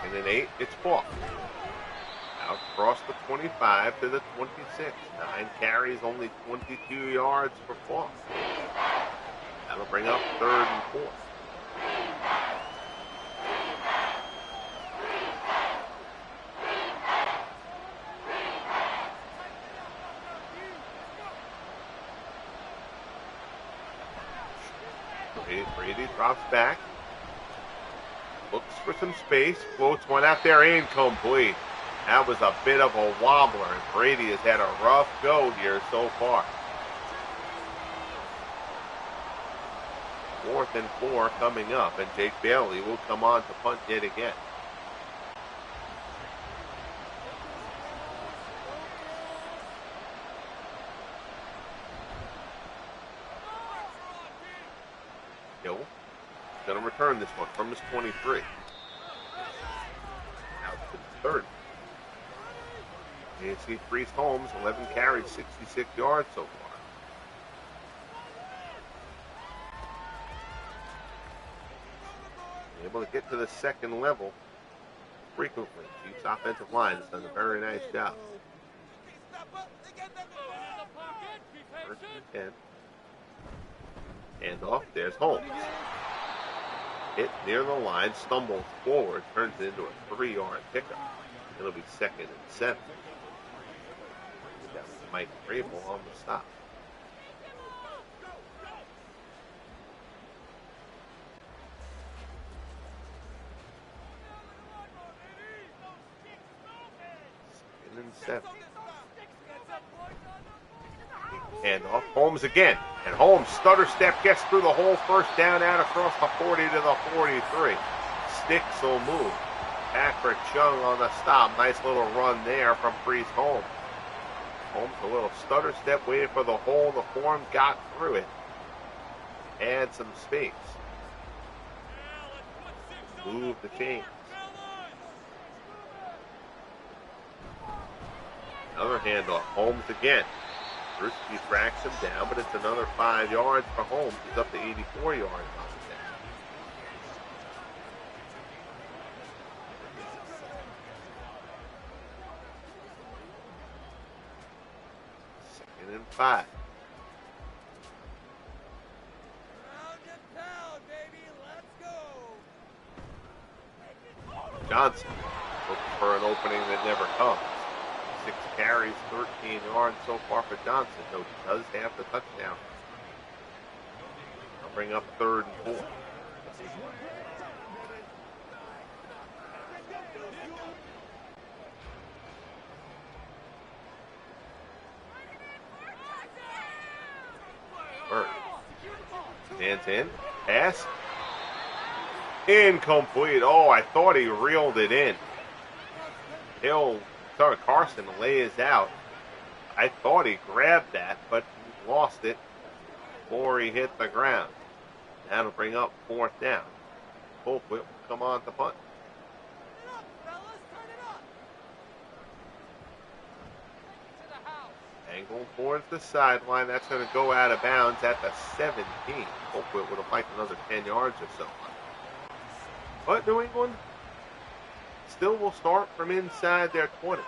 2nd and 8, it's Falk. Out across the 25 to the 26. 9 carries, only 22 yards for Falk. That'll bring up 3rd and 4. Brady drops back. Looks for some space. Floats one out there. Incomplete. That was a bit of a wobbler, and Brady has had a rough go here so far. 4th 4th and 4 coming up, and Jake Bailey will come on to punt yet again. Hill is going to return this one from his 23. Out to the 30. AC Priest Holmes, 11 carries, 66 yards so far. Able to get to the second level frequently. Chiefs offensive line has done a very nice job. First and 10. Hand off. There's Holmes. Hit near the line, stumbles forward, turns it into a 3-yard pickup. It'll be 2nd and 7. That was Mike Rabel on the stop. And 7. Hand off. Holmes again. And Holmes stutter step, gets through the whole first down out across the 40 to the 43. Sticks will move. Patrick Chung on the stop. Nice little run there from Priest Holmes. Holmes a little stutter step, waited for the hole in the form, got through it. Add some space. Move the chains. Another handoff. Holmes again. Brewski tracks him down, but it's another 5 yards for Holmes. He's up to 84 yards on the day. Second and 5. Johnson looking for an opening that never comes. 6 carries, 13 yards so far for Johnson, though he does have the touchdown. I'll bring up 3rd and 4. Berry stands in, pass, incomplete. Oh, I thought he reeled it in. Carson lays out. I thought he grabbed that, but he lost it before he hit the ground. That'll bring up 4th down. Colquitt will come on to punt. Angle towards the sideline. That's going to go out of bounds at the 17. Colquitt would have liked another 10 yards or so. But New England still will start from inside their 20.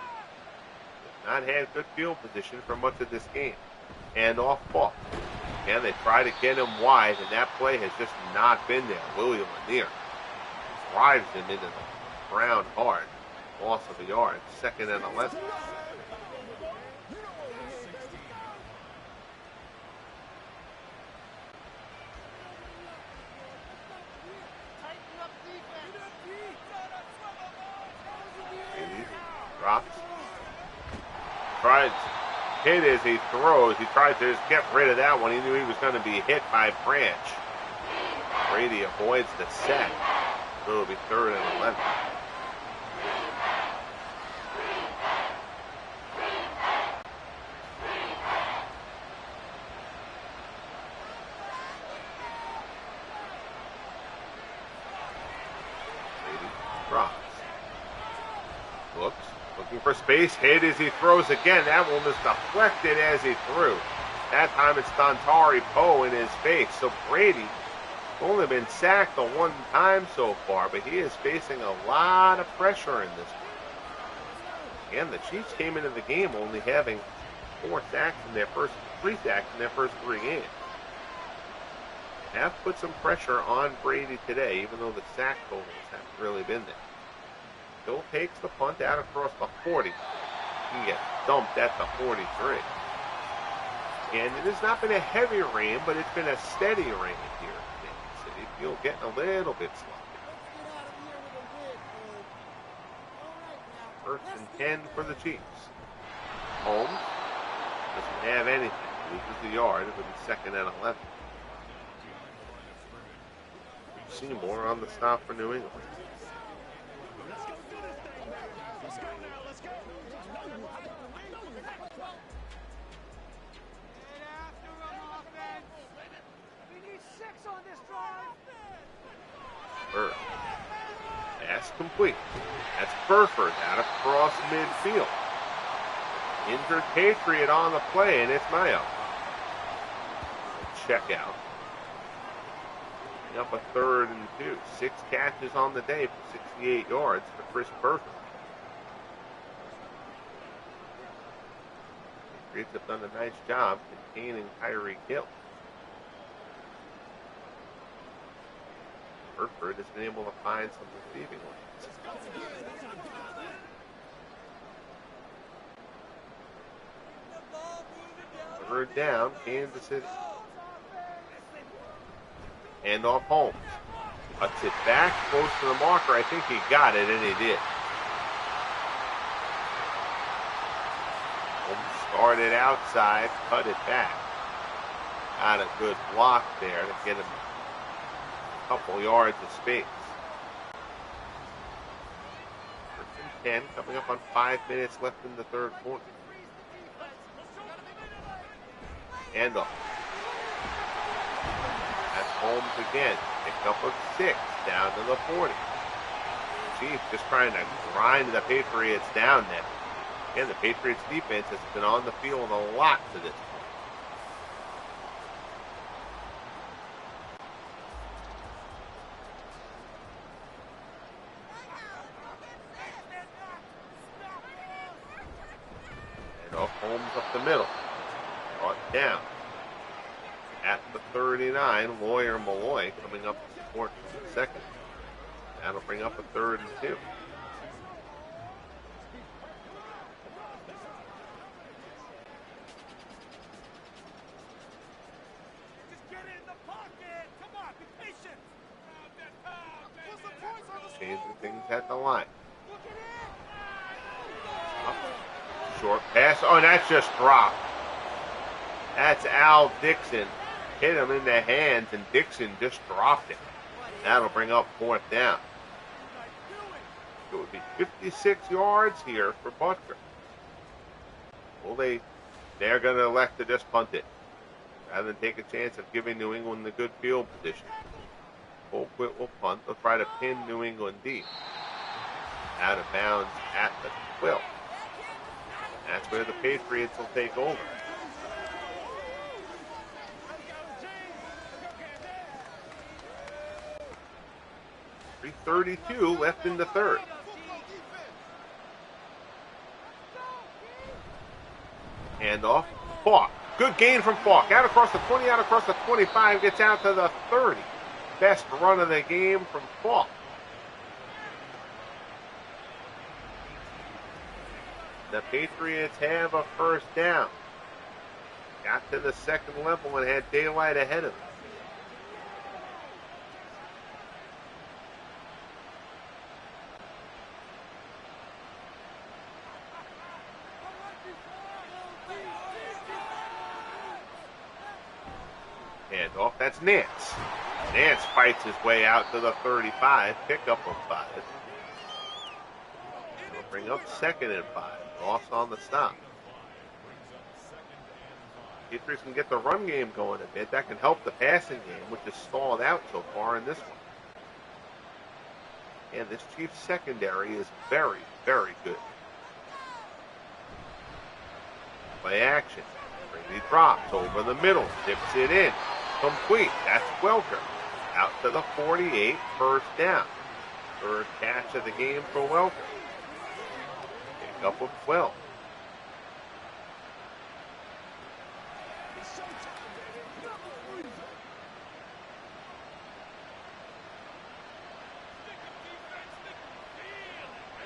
Not had good field position for much of this game. And off ball. And they try to get him wide, and that play has just not been there. William Lanier drives him into the ground hard. Loss of a yard. 2nd and 11. Drops. Tries hit as he throws. He tried to just get rid of that one. He knew he was going to be hit by Branch. Brady avoids the sack. So it'll be 3rd and 11. Brady drops. Looks. Looking for space, hit as he throws again. That one was deflected as he threw. That time it's Dontari Poe in his face. So Brady only been sacked the 1 time so far, but he is facing a lot of pressure in this one. And the Chiefs came into the game only having 3 sacks in their first 3 games. Have put some pressure on Brady today, even though the sack totals haven't really been there. Bill takes the punt out across the 40. He gets dumped at the 43. And it has not been a heavy rain, but it's been a steady rain here in Kansas City. Field getting a little bit sloppy. 1st and 10 for the Chiefs. Holmes doesn't have anything. Loses the yard. It will be 2nd and 11. Seymour on the stop for New England. Bird. Pass complete. That's Burford out across midfield. Injured Patriot on the play, and it's Mayo. Check out. Up a 3rd and 2. 6 catches on the day for 68 yards for Chris Burford. Patriots have done a nice job containing Tyreek Hill. Burford has been able to find some receiving lanes. Third down, Kansas City. Hand off Holmes. Cuts it back, close to the marker. I think he got it, and he did. Holmes started outside, cut it back. Got a good block there to get him a couple yards of space. 10 coming up on 5 minutes left in the third quarter. Hand off. That's Holmes again. Picked up a 6 down to the 40. Chiefs just trying to grind the Patriots down there. And the Patriots defense has been on the field a lot to this point. And off Holmes up the middle. Brought down. At the 39, Lawyer Malloy coming up to support for the second. That'll bring up a 3rd and 2. Changing things at the line. Up. Short pass. Oh, and that's just dropped. That's Al Dixon. Hit him in the hands, and Dixon just dropped it. That'll bring up 4th down. It would be 56 yards here for Butker. Well, they're going to elect to just punt it rather than take a chance of giving New England the good field position. Colquitt will punt. They'll try to pin New England deep. Out of bounds at the 12. That's where the Patriots will take over. 3:32 left in the third. Handoff. Falk. Good gain from Falk. Out across the 20, out across the 25, gets out to the 30. Best run of the game from Falk. The Patriots have a 1st down. Got to the second level and had daylight ahead of them. Handoff, that's Nance. Nance fights his way out to the 35, pickup of 5. It'll bring up 2nd and 5. Loss on the stop. Patriots can get the run game going a bit. That can help the passing game, which is stalled out so far in this one. And this Chiefs secondary is very, very good. Play action. Brady drops over the middle, tips it in. Complete. That's Welker. Out to the 48, 1st down. 3rd catch of the game for Welker. Pick up of 12.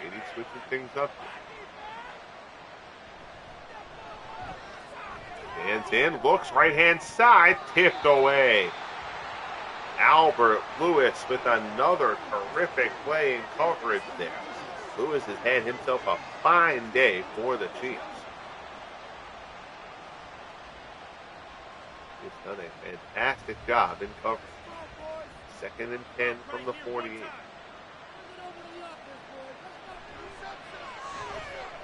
Brady switching things up. Hands in, looks right-hand side, tipped away. Albert Lewis with another terrific play in coverage there. Lewis has had himself a fine day for the Chiefs. He's done a fantastic job in coverage. Second and 10 from the 48.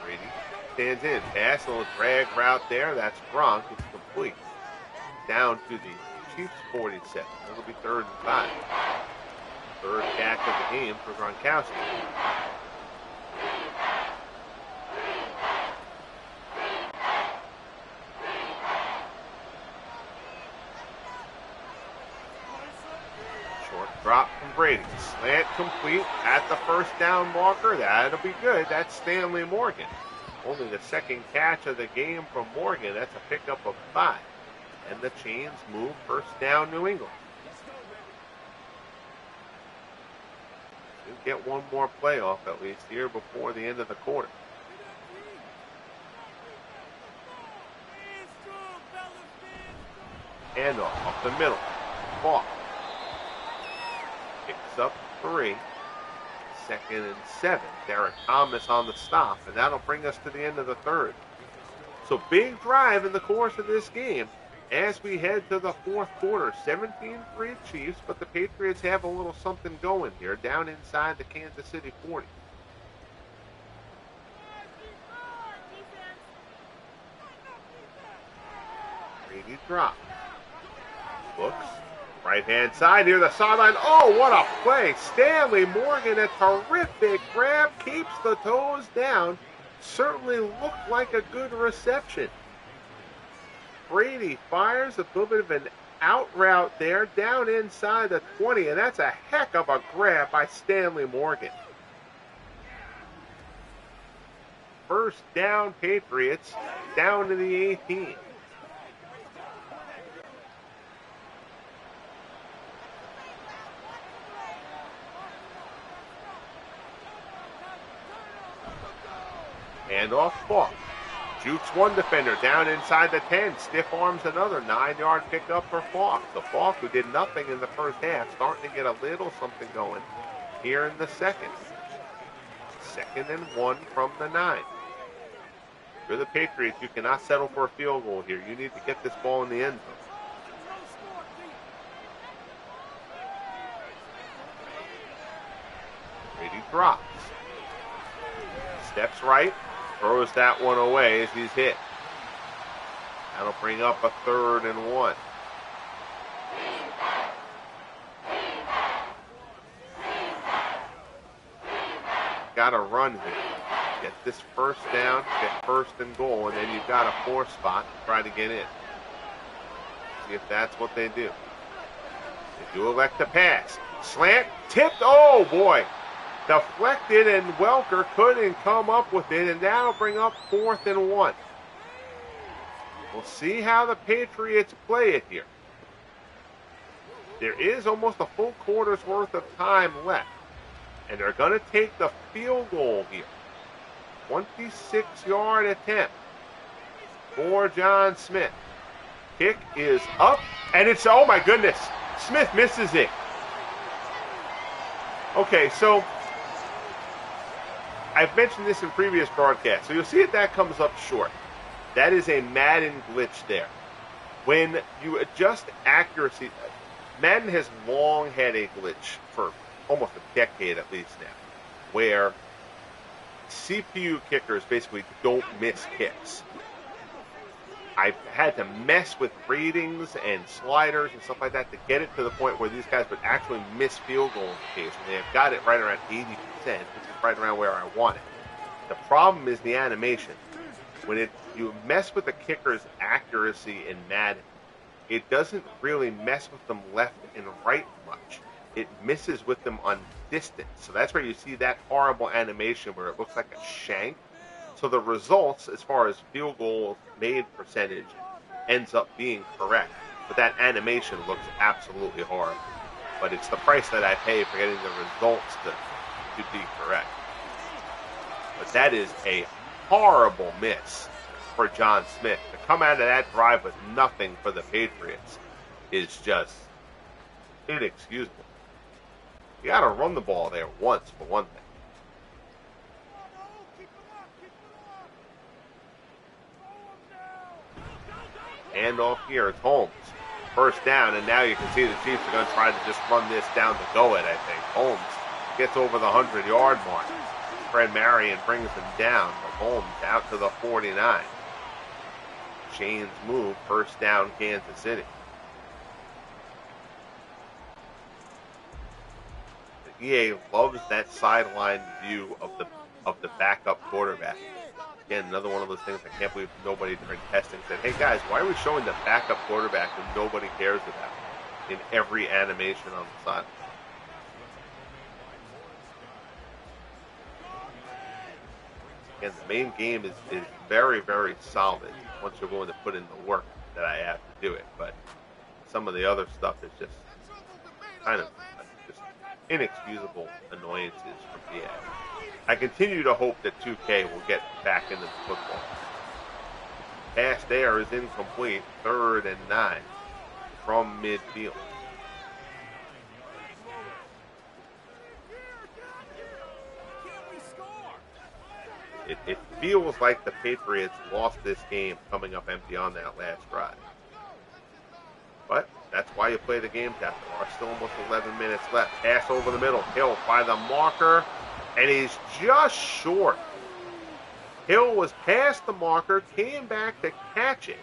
Brady stands in. Pass, a little drag route there. That's Gronk. It's complete. Down to the Chiefs 47. It'll be 3rd and 5. Third catch of the game for Gronkowski. Short drop from Brady. Slant complete at the first down marker. That'll be good. That's Stanley Morgan. Only the second catch of the game from Morgan. That's a pickup of 5. And the chains move, first down, New England. Should get one more playoff at least here before the end of the quarter. Handoff up the middle. Ball. Picks up 3. Second and 7. Derrick Thomas on the stop, and that'll bring us to the end of the third. So big drive in the course of this game as we head to the fourth quarter. 17-3 Chiefs, but the Patriots have a little something going here down inside the Kansas City 40. Brady drop. Looks. Right-hand side near the sideline. Oh, what a play. Stanley Morgan, a terrific grab, keeps the toes down. Certainly looked like a good reception. Brady fires a little bit of an out route there down inside the 20, and that's a heck of a grab by Stanley Morgan. First down, Patriots, down to the 18. Handoff, Falk. Jukes one defender down inside the 10. Stiff arms another. 9-yard pickup for Falk. The Falk, who did nothing in the first half, starting to get a little something going here in the second. 2nd and 1 from the 9. If you're the Patriots, you cannot settle for a field goal here. You need to get this ball in the end zone. Brady drops. Steps right. Throws that one away as he's hit. That'll bring up a 3rd and 1. Got to run here. Get this first down, get 1st and goal, and then you've got a 4 spot to try to get in. See if that's what they do. They do elect to pass. Slant, tipped, oh boy. Deflected, and Welker couldn't come up with it, and that'll bring up 4th and 1. We'll see how the Patriots play it here. There is almost a full quarter's worth of time left, and they're going to take the field goal here. 26-yard attempt for John Smith. Kick is up, and it's, oh my goodness, Smith misses it. Okay, so I've mentioned this in previous broadcasts, so you'll see that comes up short. That is a Madden glitch there. When you adjust accuracy, Madden has long had a glitch for almost a decade at least now, where CPU kickers basically don't miss kicks. I've had to mess with ratings and sliders and stuff like that to get it to the point where these guys would actually miss field goals occasionally. They've got it right around 80%, which is right around where I want it. The problem is the animation. When you mess with the kicker's accuracy in Madden, it doesn't really mess with them left and right much. It misses with them on distance. So that's where you see that horrible animation where it looks like a shank. So the results, as far as field goal made percentage, ends up being correct. But that animation looks absolutely horrible. But it's the price that I pay for getting the results to be correct. But that is a horrible miss for John Smith. To come out of that drive with nothing for the Patriots is just inexcusable. You got to run the ball there once, for one thing. Handoff here, it's Holmes. First down, and now you can see the Chiefs are going to try to just run this down to go it, I think. Holmes gets over the 100-yard mark. Fred Marion brings him down, but Holmes out to the 49. Chains move, first down, Kansas City. The EA loves that sideline view of the backup quarterback. Again, another one of those things I can't believe nobody during testing said, hey guys, why are we showing the backup quarterback who nobody cares about in every animation on the side? Again, the main game is very, very solid once you're willing to put in the work that I have to do it. But some of the other stuff is just kind of just inexcusable annoyances from EA. I continue to hope that 2K will get back into the football. Pass there is incomplete, 3rd and 9 from midfield. It feels like the Patriots lost this game coming up empty on that last drive. But that's why you play the game tap. There are still almost 11 minutes left. Pass over the middle. Hill by the marker, and he's just short. Hill was past the marker, came back to catch it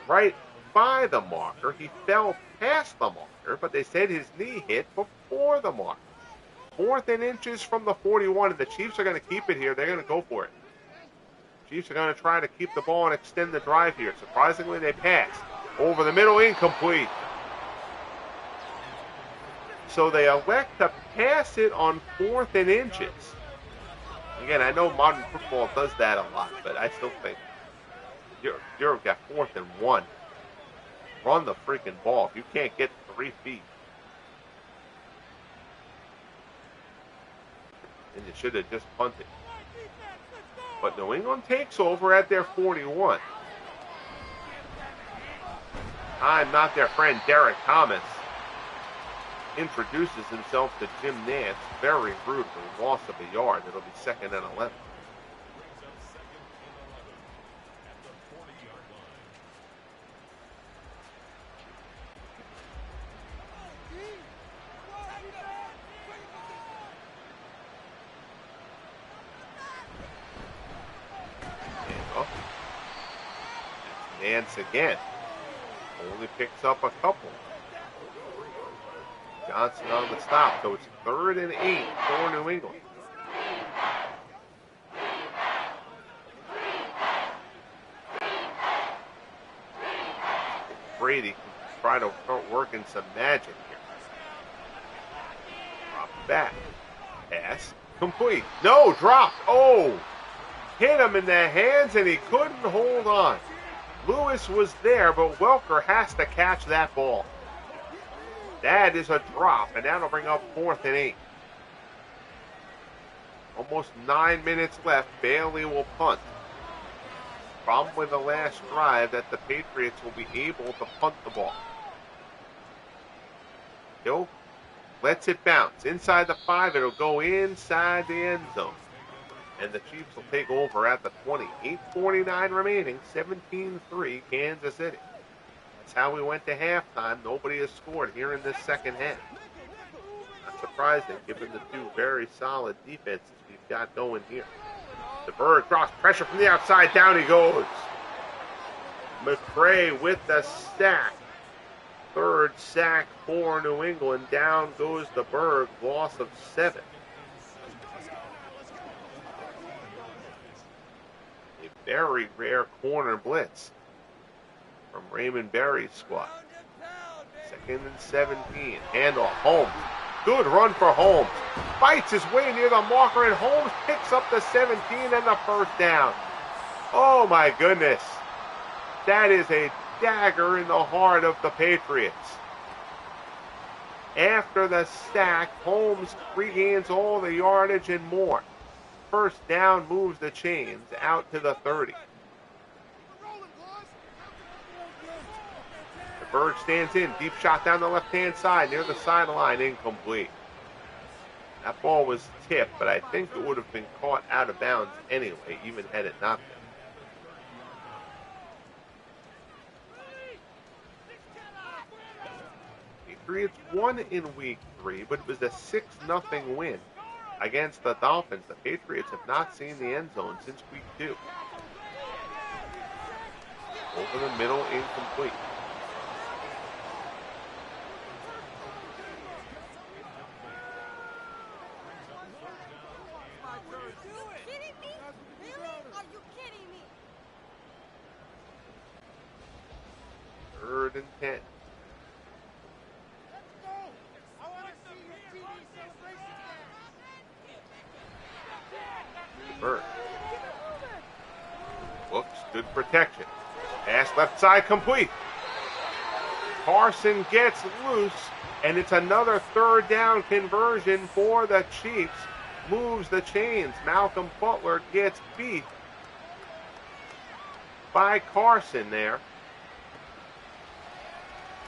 right by the marker. He fell past the marker, but they said his knee hit before the marker. 4th and inches from the 41, and the Chiefs are going to keep it here. They're going to go for it. Chiefs are going to try to keep the ball and extend the drive here. Surprisingly, they pass. Over the middle, incomplete. So they elect to pass it on 4th and inches. Again, I know modern football does that a lot, but I still think you've got 4th and 1. Run the freaking ball. If you can't get 3 feet, and you should have just punted. But New England takes over at their 41. Time, not their friend Derrick Thomas introduces himself to Jim Nance. Very rude for the loss of a yard. It'll be 2nd and 11. Nance again. Only picks up a couple. Johnson on the stop. So it's 3rd and 8 for New England. Brady can try to start working some magic here. Drop back. Pass. Complete. No, dropped. Oh! Hit him in the hands and he couldn't hold on. Lewis was there, but Welker has to catch that ball. That is a drop, and that'll bring up 4th and 8. Almost 9 minutes left. Bailey will punt. Problem with the last drive that the Patriots will be able to punt the ball. Hill lets it bounce. Inside the 5, it'll go inside the end zone. And the Chiefs will take over at the 20. 8:49 remaining, 17-3 Kansas City. That's how we went to halftime. Nobody has scored here in this second half. Not surprising, given the two very solid defenses we've got going here. The Bird cross pressure from the outside. Down he goes. McCray with the sack. 3rd sack for New England. Down goes the Berg. Loss of 7. A very rare corner blitz from Raymond Berry's squad. 2nd and 17. Handoff. Holmes. Good run for Holmes. Fights his way near the marker, and Holmes picks up the 17 and the first down. Oh my goodness. That is a dagger in the heart of the Patriots. After the sack, Holmes regains all the yardage and more. First down, moves the chains out to the 30. The Berg stands in. Deep shot down the left-hand side near the sideline. Incomplete. That ball was tipped, but I think it would have been caught out of bounds anyway, even had it not been. Patriots won in Week 3, but it was a 6-0 win against the Dolphins. The Patriots have not seen the end zone since Week 2. Over the middle, incomplete. Third and 10. Bird. Whoops, good protection. Pass left side complete. Carson gets loose, and it's another third down conversion for the Chiefs. Moves the chains. Malcolm Butler gets beat by Carson there,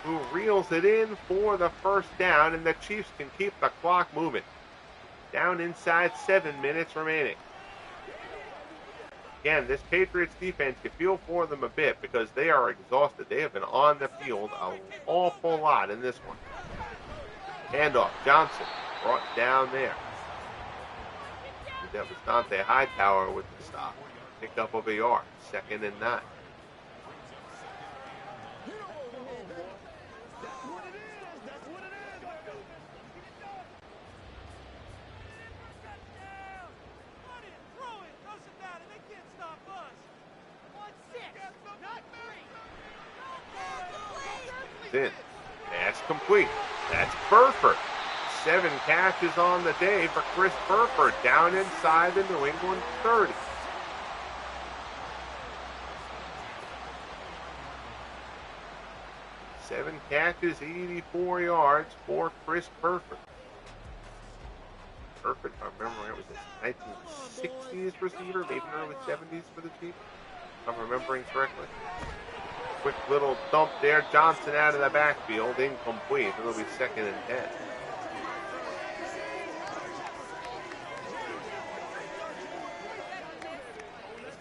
who reels it in for the first down, and the Chiefs can keep the clock moving. Down inside 7 minutes remaining. Again, this Patriots defense, you feel for them a bit because they are exhausted. They have been on the field an awful lot in this one. Handoff, Johnson brought down there. That was Dante Hightower with the stop. Pick up of a yard, 2nd and 9. In. Pass complete. That's Burford. 7 catches on the day for Chris Burford down inside the New England 30. Seven catches, 84 yards for Chris Burford. Burford, if I remember, it was his 1960s receiver, maybe early 70s for the Chiefs, if I'm remembering correctly. Quick little dump there. Johnson out of the backfield. Incomplete. It'll be 2nd and 10.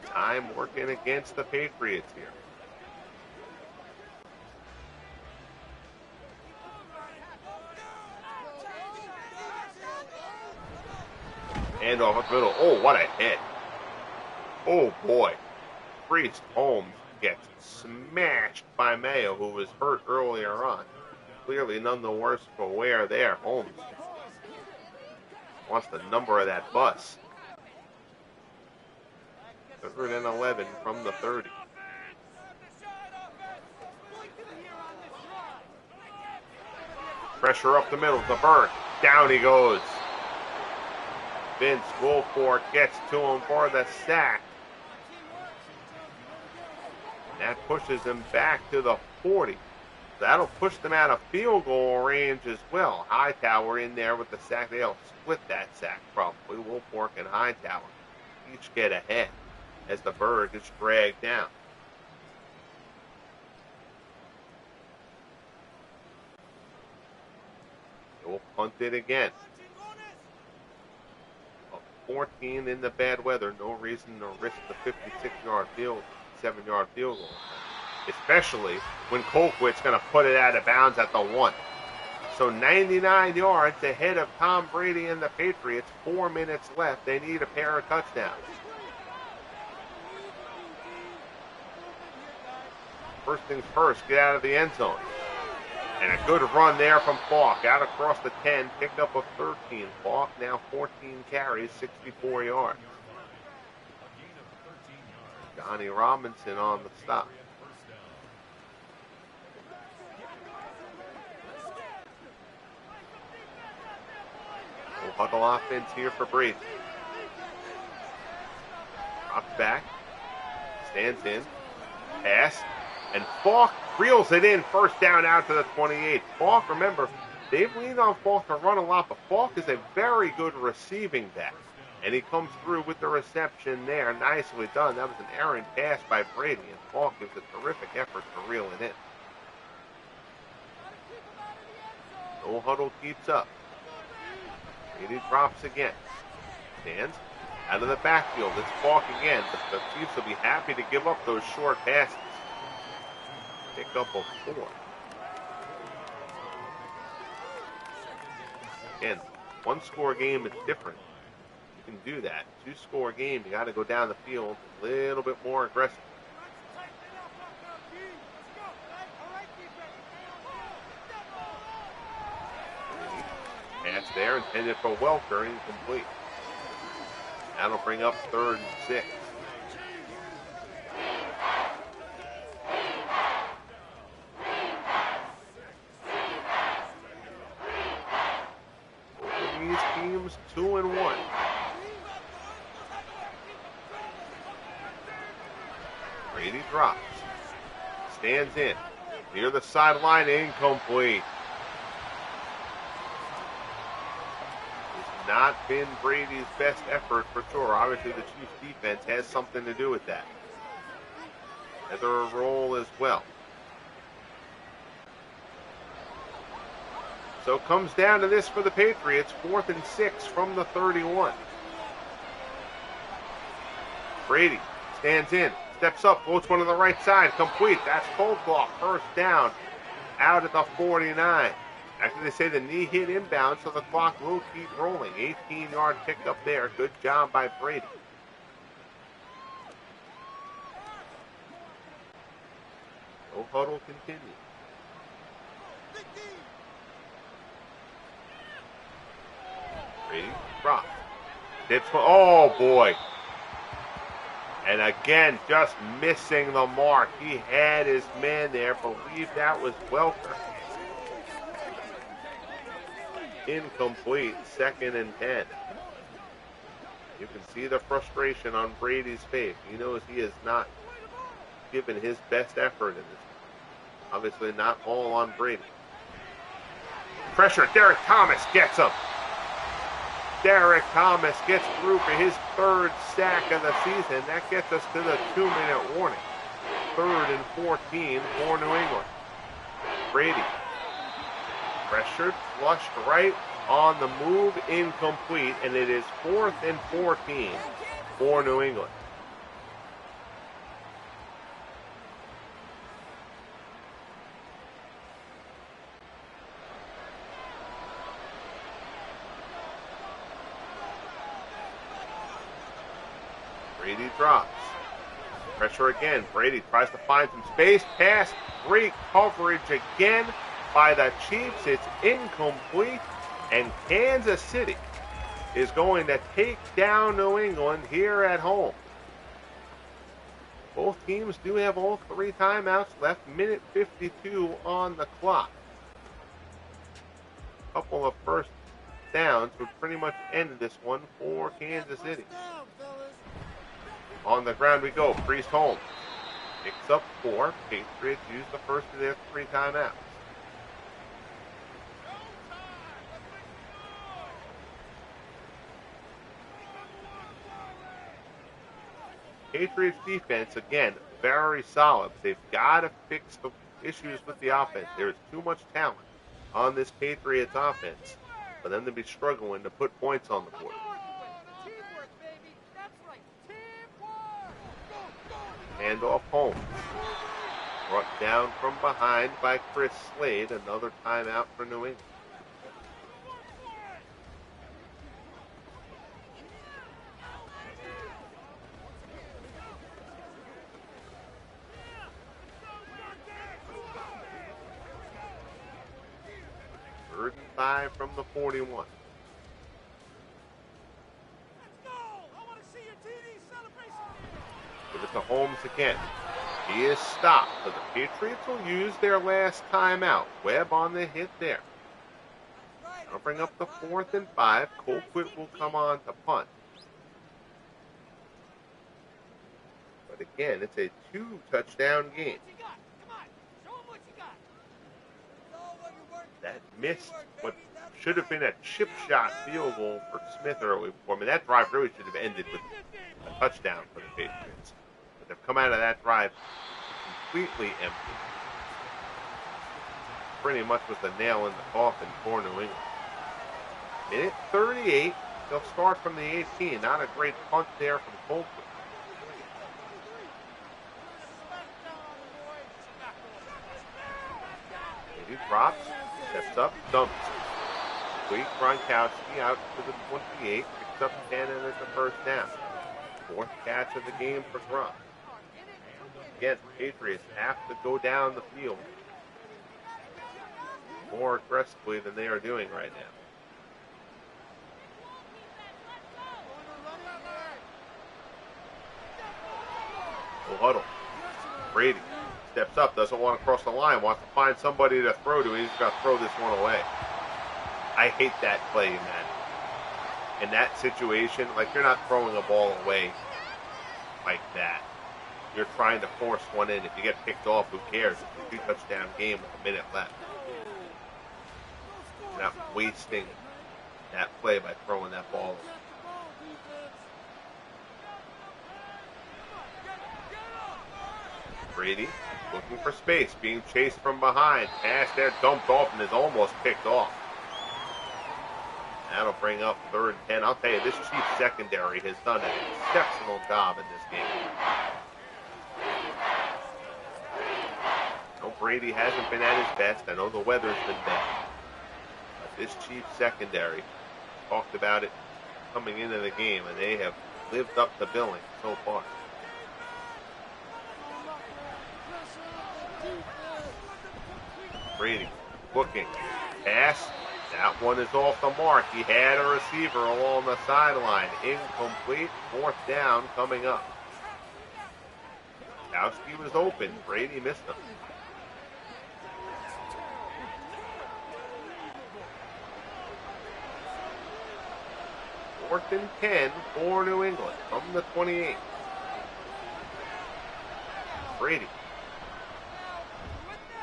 Time working against the Patriots here. And off the middle. Oh, what a hit. Oh, boy. Priest Holmes gets smashed by Mayo, who was hurt earlier on. Clearly none the worse for wear there. Holmes wants the number of that bus. 3rd and 11 from the 30. Pressure up the middle to Burke. Down he goes. Vince Wilfork gets to him for the sack. That pushes them back to the 40. That'll push them out of field goal range as well. Hightower in there with the sack. They'll split that sack probably. Wilfork and Hightower each get ahead as the Bird gets dragged down. They will punt it again. 14 in the bad weather. No reason to risk the 56-yard field. 7-yard field goal, especially when Colquitt's going to put it out of bounds at the 1. So 99 yards ahead of Tom Brady and the Patriots. 4 minutes left. They need a pair of touchdowns. First things first, get out of the end zone. And a good run there from Falk. Out across the 10, picked up a 13. Falk now 14 carries, 64 yards. Johnny Robinson on the stop. Full huddle offense here for Brady. Drops back. Stands in. Pass. And Falk reels it in. First down out to the 28. Falk, remember, they've leaned on Falk to run a lot, but Falk is a very good receiving back. And he comes through with the reception there. Nicely done. That was an errant pass by Brady, and Falk gives a terrific effort to reel it in. No huddle keeps up. Brady drops again. Stands out of the backfield. It's Falk again, but the Chiefs will be happy to give up those short passes. Pick up a 4. Again, one-score game is different. You can do that. Two-score game, you got to go down the field a little bit more aggressive. Pass there, intended for Welker, incomplete. That'll bring up 3rd and 6. Both of these teams 2-1. Brady drops. Stands in. Near the sideline, incomplete. Not been Brady's best effort for sure. Obviously, the Chiefs defense has something to do with that. Another role as well. So it comes down to this for the Patriots. 4th and 6 from the 31. Brady stands in, steps up, floats one to the right side, complete. That's Coldcloth, first down, out at the 49. Actually, they say the knee hit inbound, so the clock will keep rolling. 18-yard pickup there. Good job by Brady. No huddle continues. Brady drops. Dips. Oh, boy. And again, just missing the mark. He had his man there. Believe that was Welker. Incomplete, 2nd and 10. You can see the frustration on Brady's face. He knows he has not given his best effort in this. Obviously not all on Brady. Pressure, Derrick Thomas gets him. Derrick Thomas gets through for his 3rd sack of the season. That gets us to the 2-minute warning. 3rd and 14 for New England. Brady. Pressured, flushed right, on the move, incomplete, and it is 4th and 14 for New England. Brady drops. Pressure again. Brady tries to find some space. Pass. Great coverage again by the Chiefs. It's incomplete, and Kansas City is going to take down New England here at home. Both teams do have all 3 timeouts left. Minute 52 on the clock. A couple of first downs would pretty much end this one for Kansas City. On the ground we go. Priest Holmes picks up 4. Patriots use the first of their 3 timeouts. Patriots defense, again, very solid. They've got to fix the issues with the offense. There is too much talent on this Patriots offense for them to be struggling to put points on the board. Handoff Holmes. Brought down from behind by Chris Slade. Another timeout for New England. Third and 5 from the 41. Give it to Holmes again. He is stopped, but the Patriots will use their last timeout. Webb on the hit there. I'll bring up the 4th and 5. Colquitt will come on to punt. But again, it's a 2-touchdown game. That missed what should have been a chip shot field goal for Smith early before. I mean, that drive really should have ended with a touchdown for the Patriots. But they've come out of that drive completely empty. Pretty much was the nail in the coffin for New England. Minute 38. They'll start from the 18. Not a great punt there from Colquitt. He drops, steps up, dumps. quickly. Gronkowski out to the 28, picks up 10, and it's a first down. Fourth catch of the game for Gronk. Again, the Patriots have to go down the field more aggressively than they are doing right now. No huddle. Brady steps up, doesn't want to cross the line, wants to find somebody to throw to. He's got to throw this one away. I hate that play, man. In that situation, like, you're not throwing a ball away like that. You're trying to force one in. If you get picked off, who cares? It's a 2-touchdown game with a minute left. You're not wasting that play by throwing that ball away. Brady looking for space, being chased from behind. Pass there, dumped off, and is almost picked off. That'll bring up 3rd and 10. I'll tell you, this Chiefs secondary has done an exceptional job in this game. No, Brady hasn't been at his best. I know the weather's been bad. But this Chiefs secondary, talked about it coming into the game, and they have lived up to billing so far. Brady looking. Pass. That one is off the mark. He had a receiver along the sideline. Incomplete. 4th down coming up. Kowski was open. Brady missed him. Fourth and 10 for New England from the 28. Brady.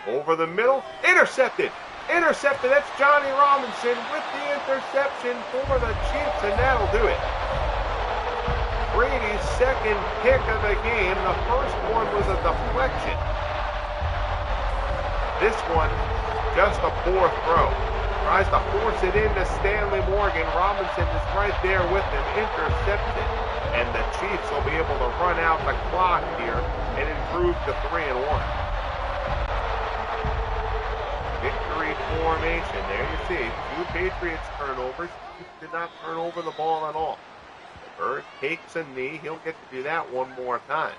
Over the middle. Intercepted. Intercepted. That's Johnny Robinson with the interception for the Chiefs, and that'll do it. Brady's second pick of the game. The first one was a deflection. This one, just a poor throw. Tries to force it into Stanley Morgan. Robinson is right there with him. Intercepted. And the Chiefs will be able to run out the clock here and improve to 3-1. Victory formation. There you see. 2 Patriots turnovers. Chiefs did not turn over the ball at all. Bird takes a knee. He'll get to do that one more time.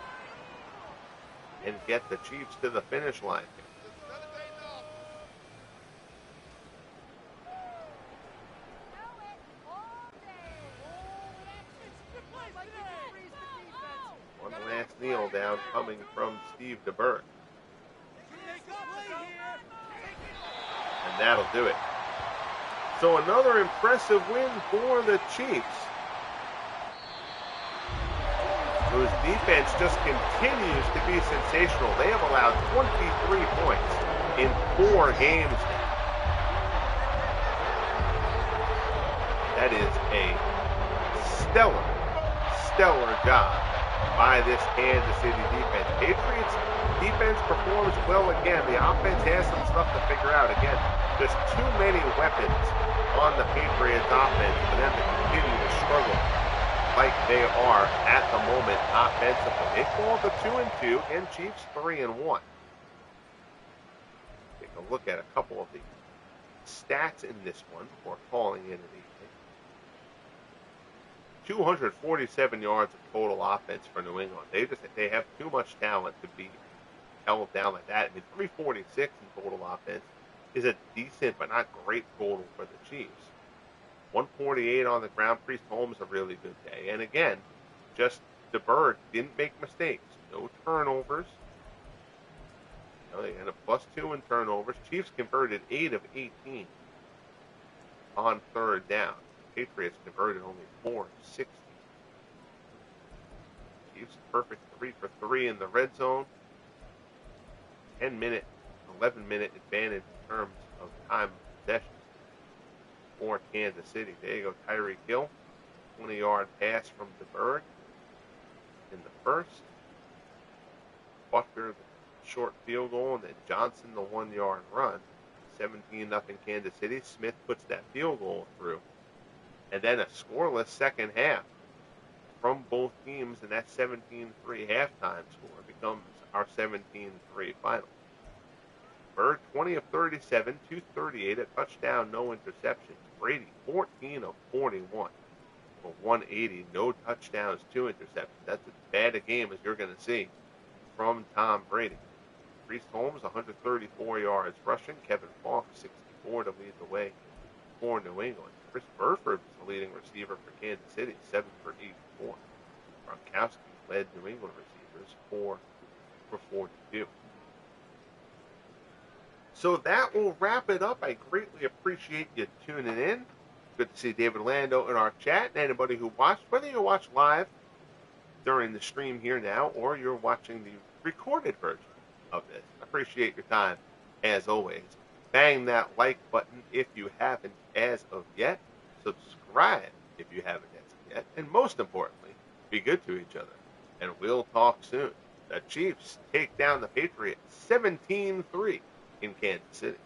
And get the Chiefs to the finish line. One last kneel down coming from Steve DeBerg. And that'll do it. So another impressive win for the Chiefs, whose defense just continues to be sensational. They have allowed 23 points in 4 games now. That is a stellar job by this Kansas City defense. Patriots defense performs well again. The offense has some stuff to figure out. Again, just too many weapons on the Patriots offense for them to continue to struggle like they are at the moment offensively. They fall to 2-2 and Chiefs 3-1. Take a look at a couple of the stats in this one before calling in an evening. 247 yards of total offense for New England. They have too much talent to be held down like that. I mean, 346 in total offense is a decent but not great total for the Chiefs. 148 on the ground. Priest Holmes a really good day. And again, just DeBerg didn't make mistakes. No turnovers. They had a +2 in turnovers. Chiefs converted 8 of 18 on 3rd down. Patriots converted only 4 of 60. Chiefs perfect 3 for 3 in the red zone. 11-minute advantage in terms of time of possession for Kansas City. There you go, Tyreek Hill, 20-yard pass from DeBerg in the first. Butker, the short field goal, and then Johnson, the 1-yard run. 17-0 Kansas City. Smith puts that field goal through. And then a scoreless second half from both teams, and that 17-3 halftime score becomes our 17-3 final. Bird, 20 of 37, 238, a touchdown, no interceptions. Brady, 14 of 41 for 180, no touchdowns, 2 interceptions. That's as bad a game as you're going to see from Tom Brady. Priest Holmes, 134 yards rushing. Kevin Falk, 64 to lead the way for New England. Chris Burford was the leading receiver for Kansas City, 7 for 84. Gronkowski led New England receivers, 4 for 42. So that will wrap it up. I greatly appreciate you tuning in. Good to see David Lando in our chat, and anybody who watched, whether you watch live during the stream here now or you're watching the recorded version of this. I appreciate your time, as always. Bang that like button if you haven't as of yet. Subscribe if you haven't as of yet. And most importantly, be good to each other. And we'll talk soon. The Chiefs take down the Patriots 17-3 in Kansas City.